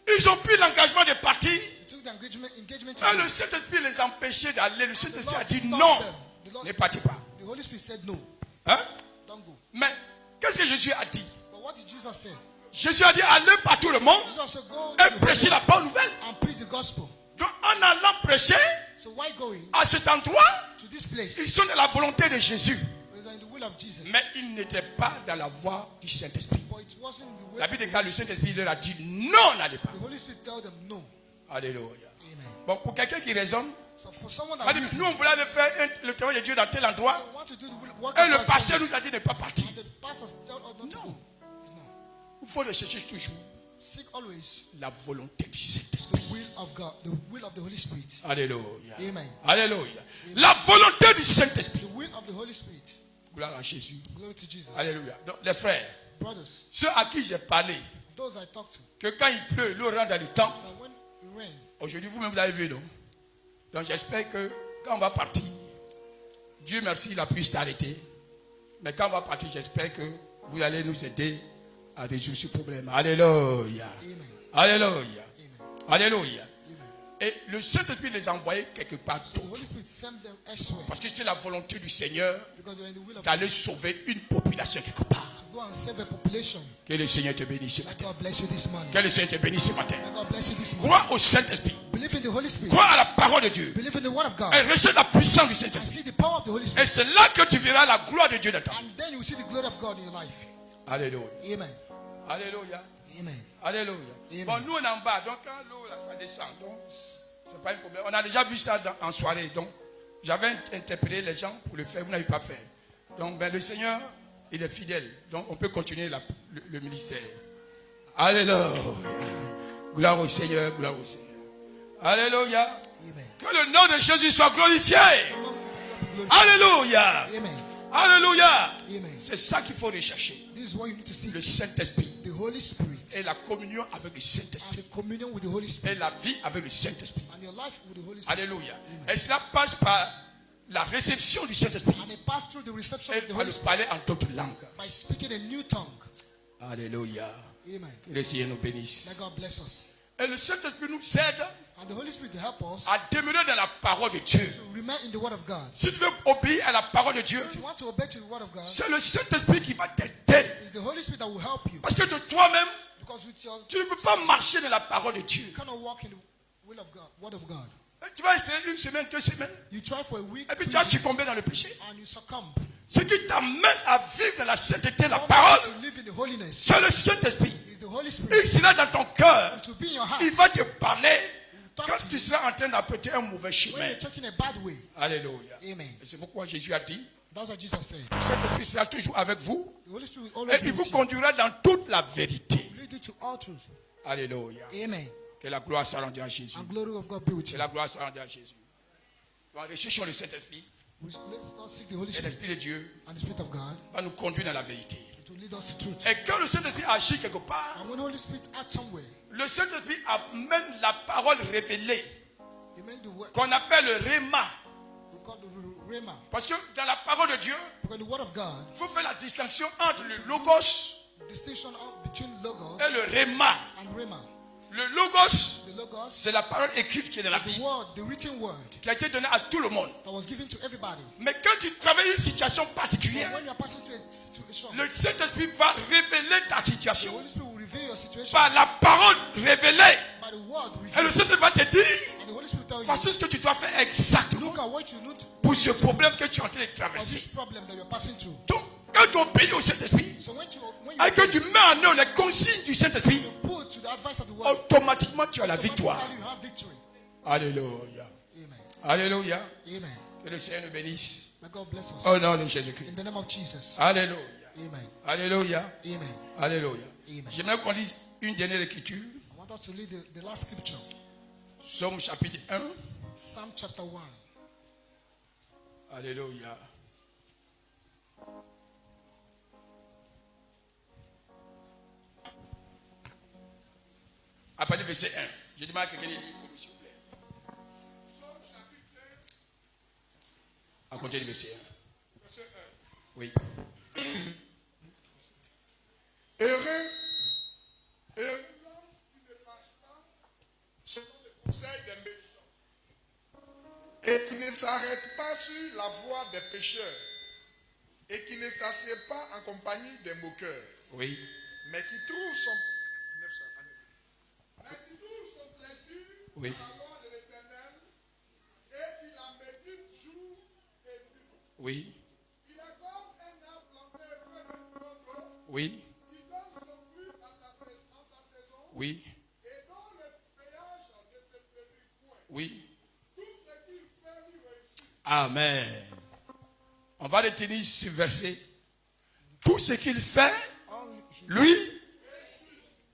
Ils ont pris l'engagement de partir. They took the engagement to Et go. le Saint-Esprit les empêchait d'aller. Le The Saint-Esprit Lord a dit stopped non, them. The Lord- ne partez pas. The Holy Spirit said no, Hein? don't go. Mais qu'est-ce que Jésus a dit? But what did Jesus say? Jésus a dit allez par tout le monde Jesus said, go et to the prêchez la bonne nouvelle. and preach the gospel. Donc en allant prêcher So why going à cet endroit, to this place? ils sont dans la volonté de Jésus. We're in the will of Jesus. Mais ils n'étaient pas dans la voie du Saint-Esprit. But it wasn't the way. La Bible déclare le Saint-Esprit leur a dit non, n'allez pas. The Holy Spirit told them no. Alléluia. Amen. Bon, pour quelqu'un qui raisonne, So for someone on that a dit, reasons, nous on voulait aller faire le travail de Dieu dans tel endroit. so want to do the work Et of le God pasteur somewhere, nous a dit de ne pas partir. and the pastor told us not to go. No. Il faut le chercher toujours. Seek always La volonté du the Saint-Esprit. will of God, the will of the Holy Spirit. Alléluia. Amen. Alléluia. La volonté du Saint-Esprit. The will of the Holy Spirit. Gloire à Jésus. Glory to Jesus. Alléluia. Donc les frères, Brothers, ceux à qui j'ai parlé, those I talk to, que quand il pleut, l'eau rentre dans le temps. that when it rains, Aujourd'hui, vous-même, vous avez vu, non? Donc j'espère que quand on va partir, Dieu merci, il a pu s'arrêter. Mais quand on va partir, j'espère que vous allez nous aider à résoudre ce problème. Alléluia. Amen. Alléluia. Amen. Alléluia. Amen. Et le Saint-Esprit les a envoyés quelque part The d'autre. Holy Spirit sent them elsewhere Parce que c'est la volonté du Seigneur because they're in the will of God d'aller sauver une population quelque part. to go and save a population. Que le Seigneur te bénisse ce May matin. God bless you this morning. Que le Seigneur te bénisse ce matin. May God bless you this morning. Crois au Saint-Esprit. Believe in the Holy Spirit. Crois à la parole de Dieu. Believe in the Word of God. Et recevez la puissance du And Saint-Esprit. see the power of the Holy Et Spirit. c'est là que tu verras la gloire de Dieu dans ta vie. And then you will see the glory of God in your life. Alléluia. Amen. Alléluia. Amen. Alléluia. Amen. Bon, nous on est en bas, donc quand l'eau là, ça descend, donc c'est pas un problème. On a déjà vu ça en soirée, donc j'avais interpellé les gens pour le faire, vous n'avez pas fait. Donc ben, le Seigneur, il est fidèle, donc on peut continuer le ministère. Alléluia. Gloire au Seigneur, gloire au Seigneur. Alléluia. Amen. Que le nom de Jésus soit glorifié. Glory. Alléluia. Amen. Alléluia. Amen. C'est ça qu'il faut rechercher. This is what you need to seek. Le Saint-Esprit The Holy Spirit et la communion avec le and Saint-Esprit. the communion with the Holy Et Spirit la vie avec le Saint-Esprit. and your life with the Holy Spirit. Alléluia. Amen. Et cela passe par la réception du Saint-Esprit And it passed through the reception et of the par Holy le Spirit parler en d'autres langues. by speaking a new tongue. Alléluia. Amen. Que le Seigneur nous May bénisse. God bless us. Et le Saint-Esprit nous aide And the Holy Spirit to help us à demeurer dans la parole de Dieu. to remain in the Word of God. Si tu veux obéir à la parole de Dieu, If you want to obey to the Word of God, c'est le Saint-Esprit qui va t'aider. it's the Holy Spirit that will help you. Parce que de toi-même, Because with your, tu ne peux pas marcher dans la parole de Dieu. you cannot walk in the will of God, Word of God. Et tu vas essayer une semaine, 2 semaines, You try for a week, et puis 2 tu vas weeks, succomber dans le péché. and you succumb. Ce qui t'amène à vivre dans la sainteté, la Come parole, to live in the holiness. c'est le Saint-Esprit. It's the Holy Il Spirit. sera dans ton cœur. It will be in your heart. Il va te parler talk quand to tu you. seras en train d'apprêter un mauvais When chemin. you're taking a bad way. Alléluia. Amen. Et c'est pourquoi Jésus a dit, That's what Jesus said. Saint-Esprit sera toujours avec vous The Holy Spirit will et always be il vous with you. conduira dans toute la vérité. Will lead you to all truth. Alléluia. Amen. Que la gloire soit rendue à Jésus. And glory of God be with Que you. la gloire soit rendue à Jésus. Nous recherchons le Saint-Esprit Let's not seek the Holy et Spirit l'Esprit de Dieu and the Spirit of God va nous conduire dans la vérité. to lead us to truth. Et quand le Saint-Esprit agit quelque part, And when the Holy Spirit acts somewhere, le Saint-Esprit amène la parole révélée He made the word qu'on appelle le Réma. we call the Rhema. Parce que dans la parole de Dieu, Because the Word of God, il faut faire la distinction entre le Logos distinction between Logos et le Réma. and Rhema. Le Logos, The Logos, c'est la parole écrite qui est dans la the Bible, word, the written word qui a été donnée à tout le monde. that was given to everybody. Mais quand tu travailles une situation But particulière, when you are passing to a situation, le Saint-Esprit va révéler ta the situation Holy Spirit will reveal your situation par la parole révélée. by the word Et le revealed. Saint-Esprit va te dire, And the Holy Spirit will tell voici you, ce que tu dois faire exactement look at what you need to pour ce problème que tu es en train de for this traverser. problem that you're passing through. Donc, quand tu obéis au Saint-Esprit, So when et que tu mets en œuvre les consignes du Saint-Esprit, put to the advice of the word, automatiquement tu as la victoire. automatically you have victory. Alléluia. Amen. Alléluia. Amen. Que le Seigneur nous bénisse. May God bless us. Au nom de Jésus-Christ. In the name of Jesus. Alléluia. Amen. Alléluia. Amen. Alléluia. Amen. J'aimerais qu'on lise une dernière écriture. I want us to read the last scripture. Somme chapitre 1. Psalm chapter 1. Alléluia. À partir du verset 1. Je demande à quelqu'un de lire pour nous, s'il vous plaît. À compter du verset 1. Verset 1. Oui. Heureux l'homme qui ne marche pas selon le conseil des méchants et qui ne s'arrête pas sur la voie des pécheurs et qui ne s'assied pas en compagnie des moqueurs, Oui. mais qui trouve son plaisir Oui. dans la loi de l'Éternel et qui la médite jour et nuit. Oui. Il est comme un arbre planté près d'un fleuve Oui. qui donne son fruit en sa saison Oui. et dont le feuillage ne se pétrit point. Oui. Tout ce qu'il fait lui réussit. Amen. On va retenir ce verset. Tout ce qu'il fait, lui,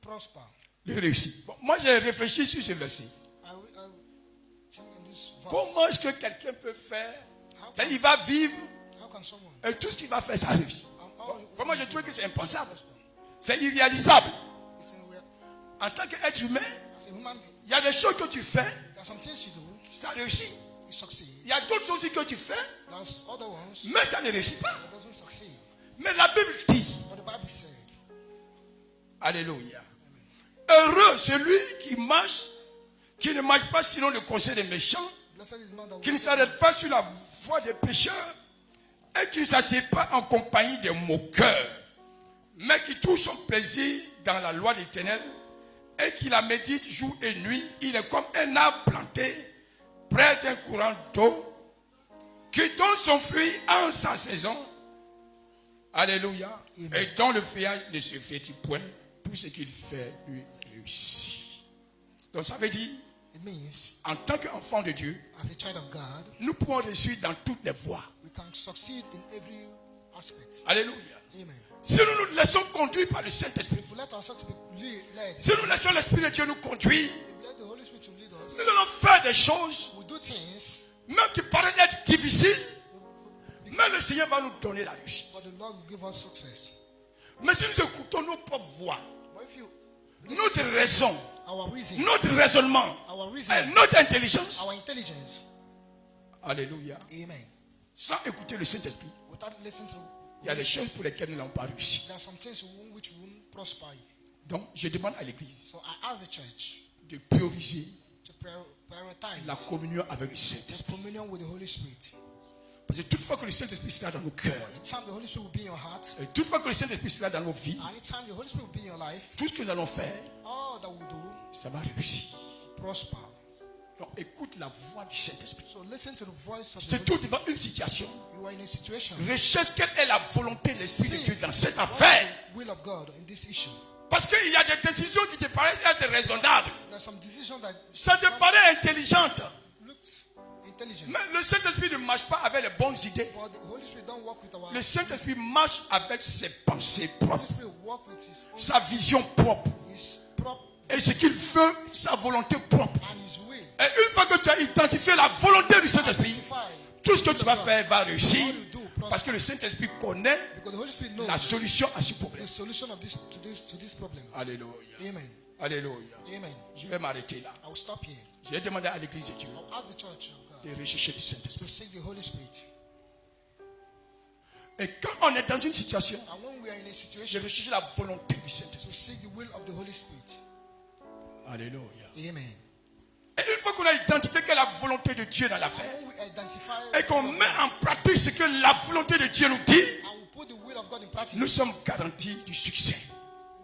Prosper. lui réussit. Bon, moi, j'ai réfléchi sur ce verset. I think in this verse, Comment est-ce que quelqu'un peut faire? C'est-à-dire, il va vivre how can someone et tout ce qu'il va faire, ça réussit. all Vraiment, je trouve que c'est impensable. C'est irréalisable. it's in real, En tant qu'être humain, as a human being, il y a des choses que tu fais, there are some things you do, ça réussit. you succeed. Il y a d'autres choses que tu fais, There's other ones mais ça ne réussit pas. that doesn't succeed. Mais la Bible dit, But the Bible said, alléluia, heureux celui qui ne marche pas selon le conseil des méchants, blessed is the man that qui ne walks s'arrête pas sur la voie des pécheurs et qui ne s'assied pas en compagnie des moqueurs, mais qui trouve son plaisir dans la loi de l'Éternel et qui la médite jour et nuit. Il est comme un arbre planté près d'un courant d'eau qui donne son fruit en sa saison. Alléluia. Et dont le feuillage ne se flétrit point. Tout ce qu'il fait lui réussit. Donc ça veut dire, it means, en tant qu'enfant de Dieu, as a child of God, nous pouvons réussir dans toutes les voies. we can succeed in every aspect. Alléluia. Amen. Si nous nous laissons conduire par le Saint-Esprit, If we let ourselves to be led, si nous laissons l'Esprit de Dieu nous conduire, if we let the Holy Spirit to lead us, nous allons faire des choses, we do things, même qui paraissent être difficiles, mais le Seigneur va nous donner la réussite. but the Lord will give us success. Mais si nous écoutons nos propres voix, But if you notre raison, our reason, notre raisonnement, our reason, et notre intelligence, our intelligence, alléluia, amen, sans écouter le Saint-Esprit, without listening to, il y a des choses pour lesquelles nous n'avons pas réussi. there are some things which won't prosper you. Donc, je demande à l'Église So I ask the church de prioriser to prioritize la communion avec le the Saint-Esprit. communion with the Holy Spirit. Parce que toutefois que le Saint-Esprit sera dans nos cœurs, Anytime the Holy Spirit will be in your heart, et toutefois que le Saint-Esprit sera dans nos vies, anytime the Holy Spirit will be in your life, tout ce que nous allons faire, all that we do ça va réussir. prosper. Donc écoute la voix du Saint-Esprit. So listen to the voice of the Tu te Holy trouves Spirit. devant une situation. You are in a situation. Recherche quelle est la volonté de l'Esprit de See Dieu dans cette what affaire. the will of God in this issue. Parce qu'il y a des décisions qui te paraissent être raisonnables. There's some decision that Ça te paraît intelligente. looks intelligent, Mais le Saint-Esprit ne marche pas avec les bonnes idées. but the Holy Spirit don't work with our. Le Saint-Esprit marche avec ses pensées Holy propres, Spirit work with his own, sa vision propre. his prop Et ce qu'il veut, sa volonté propre. and his will. Et une fois que tu as identifié la volonté du Saint-Esprit, Identify, tout ce que tu vas faire va réussir. all you do prosper. Parce que le Saint-Esprit connaît Because the Holy Spirit knows la solution à ce problème. the solution of this problem. Alléluia. Amen. Alléluia. Amen. Je vais m'arrêter là. I will stop here. Je vais demander à l'église de Dieu I'll ask the church of God de rechercher le Saint-Esprit. to seek the Holy Spirit. Et quand on est dans une situation, And when we are in a je situation, recherche la volonté du Saint-Esprit. to seek the will of the Holy Spirit. Alléluia. Amen. Et une fois qu'on a identifié quelle est la volonté de Dieu dans l'affaire, When we identify et qu'on met en pratique ce que la volonté de Dieu nous dit, and we put the will of God in practice, nous sommes garantis du succès.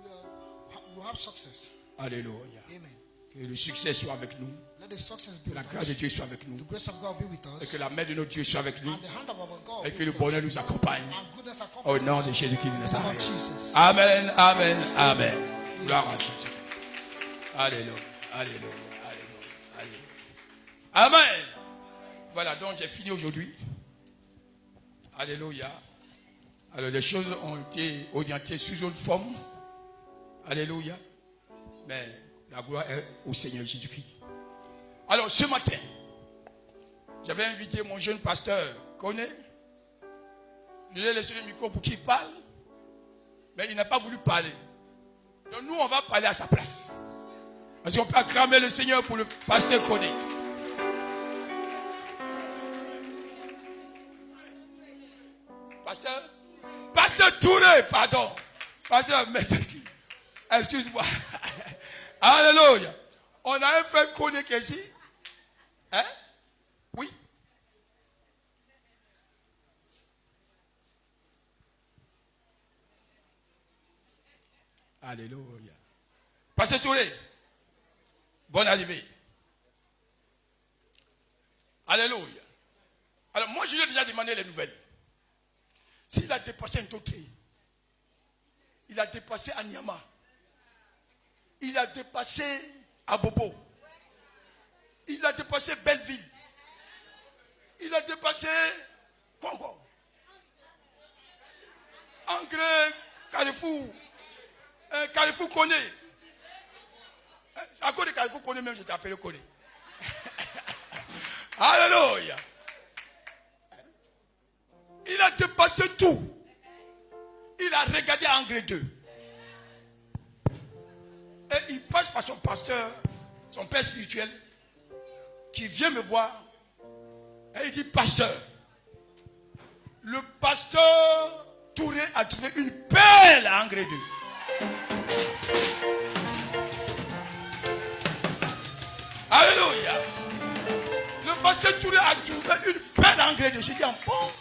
we will have success. Alléluia. Amen. Que le succès soit avec nous, Let the success be que la with grâce de us. Dieu soit avec nous, The grace of God be with et us. que la main de notre Dieu soit avec nous, And the hand of our God et be que le with bonheur us. nous accompagne. And goodness Au accompany nom us. de Jésus-Christ de In the name of Nazareth. Jesus. Amen, amen, amen. Gloire à Jésus. Alléluia, alléluia, alléluia, alléluia. Amen. Voilà, donc j'ai fini aujourd'hui. Alléluia. Alors les choses ont été orientées sous une forme. Alléluia. Mais la gloire est au Seigneur Jésus-Christ. Alors ce matin, j'avais invité mon jeune pasteur, connaît Je lui ai laissé le micro pour qu'il parle. Mais il n'a pas voulu parler. Donc nous, on va parler à sa place. Parce qu'on peut acclamer le Seigneur pour le pasteur Koné. Pasteur Touré, pardon. Pasteur, excuse-moi. Alléluia. On a un frère Koné qui est ici. Hein? Oui. Alléluia. Pasteur Touré, bonne arrivée. Alléluia. Alors moi je lui ai déjà demandé les nouvelles. S'il a dépassé Ntotré, il a dépassé Anyama, il a dépassé Abobo, il a dépassé Belleville, il a dépassé Congo, Angre, Carrefour, Carrefour Koné. C'est à cause de Carrefour Koné même je t'ai appelé Koné. Alléluia. Il a dépassé tout. Il a regardé Angre 2. Et il passe par son pasteur, son père spirituel, qui vient me voir. Et il dit, pasteur, le pasteur Touré a trouvé une perle à Angre 2. Alléluia. Le pasteur Touré a trouvé une perle à Angre 2. J'ai dit, bon.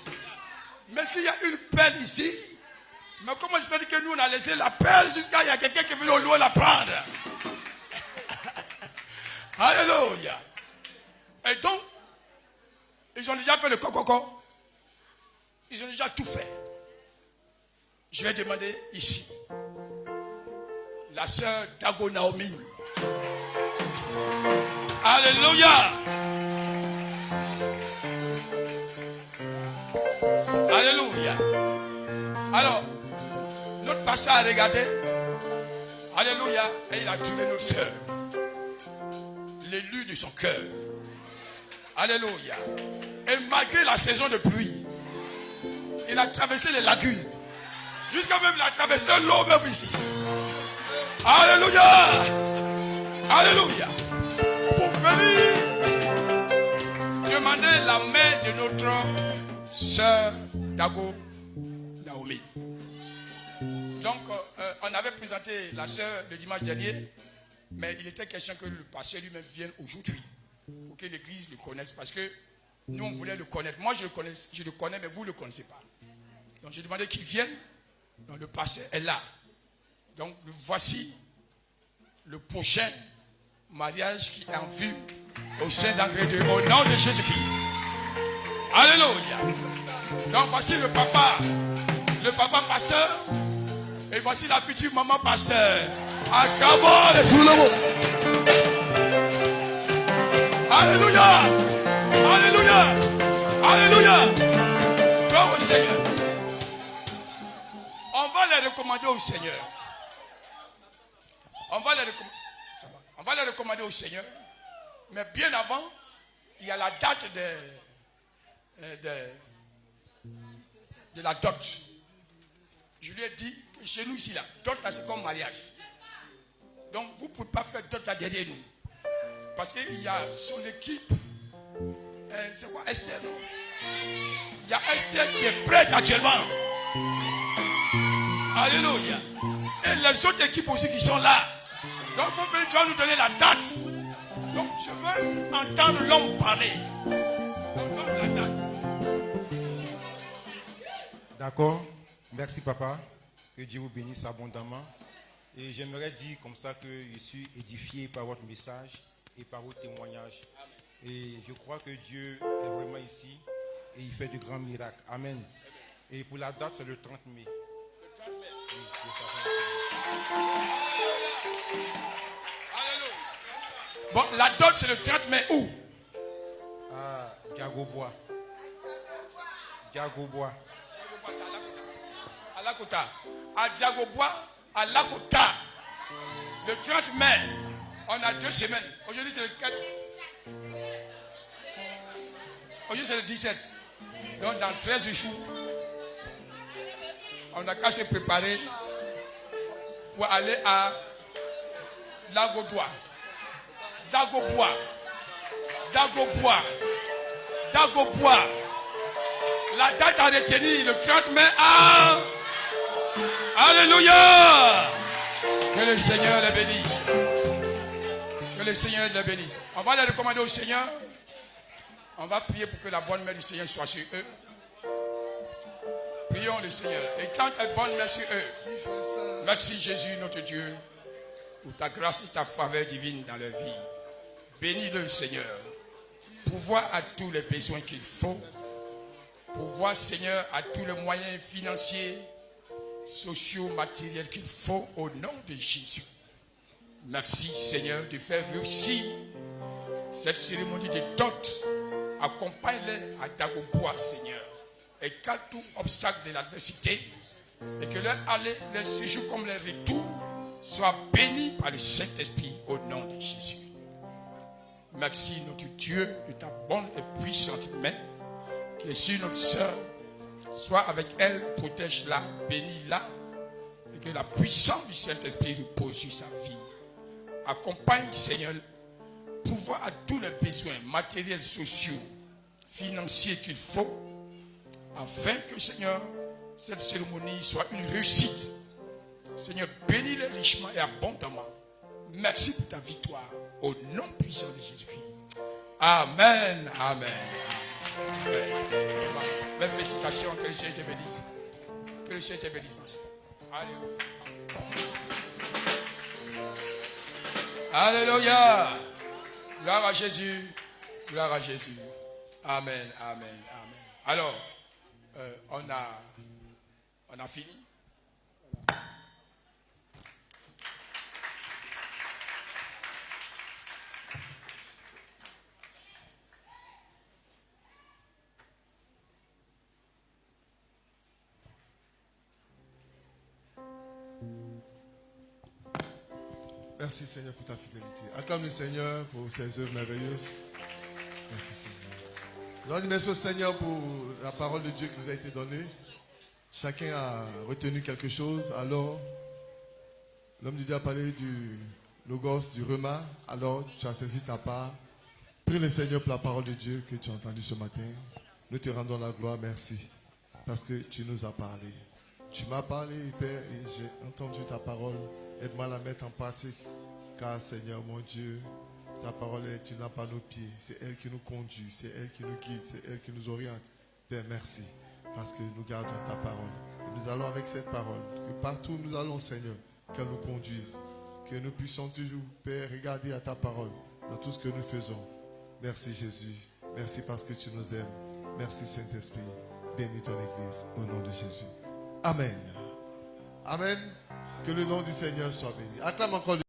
Mais s'il y a une perle ici, mais comment je fais dire que nous on a laissé la perle jusqu'à il y a quelqu'un qui est venu au loin la prendre? Alléluia. Et donc, ils ont déjà fait le coco. Ils ont déjà tout fait. Je vais demander ici. La sœur Dago Naomi. Alléluia. Alléluia. Alors, notre pasteur a regardé. Alléluia. Et il a trouvé notre sœur. L'élu de son cœur. Alléluia. Et malgré la saison de pluie, il a traversé les lagunes. Jusqu'à même il a traversé l'eau même ici. Alléluia. Alléluia. Pour venir demander la main de notre sœur Dago Naomi. Donc, on avait présenté la sœur le dimanche dernier, mais il était question que le pasteur lui-même vienne aujourd'hui pour que l'église le connaisse, parce que nous, on voulait le connaître. Moi, je le connais, mais vous ne le connaissez pas. Donc, j'ai demandé qu'il vienne. Donc, le pasteur est là. Donc, voici le prochain mariage qui est en vue au sein d'Angre 2, au nom de Jésus-Christ. Alléluia. Donc voici le papa pasteur, et voici la future maman pasteur. Acclamons le Seigneur. Alléluia. Alléluia. Alléluia. Gloire au Seigneur. On va les recommander au Seigneur. On va les recommander au Seigneur. Mais bien avant, il y a la date de la dot. Je lui ai dit que chez nous ici, la dot là, c'est comme mariage. Donc vous ne pouvez pas faire dot là derrière nous. Parce qu'il y a son équipe. C'est quoi Esther, non? Il y a Esther qui est prête actuellement. Alléluia. Et les autres équipes aussi qui sont là. Donc il faut venir, tu vas nous donner la date. Donc je veux entendre l'homme parler. Donc donne la date. D'accord. Merci papa. Que Dieu vous bénisse abondamment. Et j'aimerais dire comme ça que je suis édifié par votre message et par vos témoignages. Et je crois que Dieu est vraiment ici et il fait de grands miracles. Amen. Et pour la date, c'est le 30 mai. Le 30 mai. Oui, bon, la date, c'est le 30 mai où? À Diagobois. Diagobois. À Lakota. À Diagobois, à Lakota. Le 30 mai, on a 2 semaines. Aujourd'hui, c'est le 4. Aujourd'hui, c'est le 17. Donc, dans 13 jours, On n'a qu'à se préparer pour aller à Dagobois. La date à retenir, le 30 mai à... Alléluia! Que le Seigneur les bénisse. Que le Seigneur les bénisse. On va les recommander au Seigneur. On va prier pour que la bonne main du Seigneur soit sur eux. Prions le Seigneur. Et quand est bonne main sur eux. Merci Jésus notre Dieu pour ta grâce et ta faveur divine dans leur vie. Bénis-le Seigneur. Pourvoir à tous les besoins qu'il faut. Pourvoir Seigneur à tous les moyens financiers, sociaux, matériels qu'il faut au nom de Jésus. Merci Seigneur de faire réussir cette cérémonie de dot. Accompagne-les à Dagobois Seigneur. Et qu'à tout obstacle de l'adversité, et que leur aller, leur séjour comme leur retour soit béni par le Saint-Esprit au nom de Jésus. Merci notre Dieu de ta bonne et puissante main qui est sur notre sœur. Sois avec elle, protège-la, bénis-la et que la puissance du Saint-Esprit repose sur sa vie. Accompagne Seigneur, pouvoir à tous les besoins matériels, sociaux, financiers qu'il faut afin que Seigneur, cette cérémonie soit une réussite. Seigneur, bénis-les richement et abondamment. Merci pour ta victoire. Au nom puissant de Jésus-Christ. Amen. Amen. Amen. Mes félicitations. Que le Seigneur te bénisse. Que le Seigneur te bénisse. Alléluia. Alléluia. Gloire à Jésus. Gloire à Jésus. Amen. Amen. Amen. Alors, on a fini. Merci Seigneur pour ta fidélité. Acclame le Seigneur pour ses œuvres merveilleuses. Merci Seigneur. Nous disons merci au Seigneur pour la parole de Dieu qui nous a été donnée. Chacun a retenu quelque chose. Alors, l'homme de Dieu a parlé du logos, du rema. Alors, tu as saisi ta part. Prie le Seigneur pour la parole de Dieu que tu as entendue ce matin. Nous te rendons la gloire. Merci. Parce que tu nous as parlé. Tu m'as parlé, Père, et j'ai entendu ta parole. Aide-moi à la mettre en pratique. Car Seigneur mon Dieu, ta parole, tu n'as pas nos pieds. C'est elle qui nous conduit, c'est elle qui nous guide, c'est elle qui nous oriente. Père, merci. Parce que nous gardons ta parole. Et nous allons avec cette parole. Que partout où nous allons, Seigneur, qu'elle nous conduise. Que nous puissions toujours, Père, regarder à ta parole dans tout ce que nous faisons. Merci Jésus. Merci parce que tu nous aimes. Merci Saint-Esprit. Bénis ton Église au nom de Jésus. Amen. Amen. Que le nom du Seigneur soit béni. Acclame encore.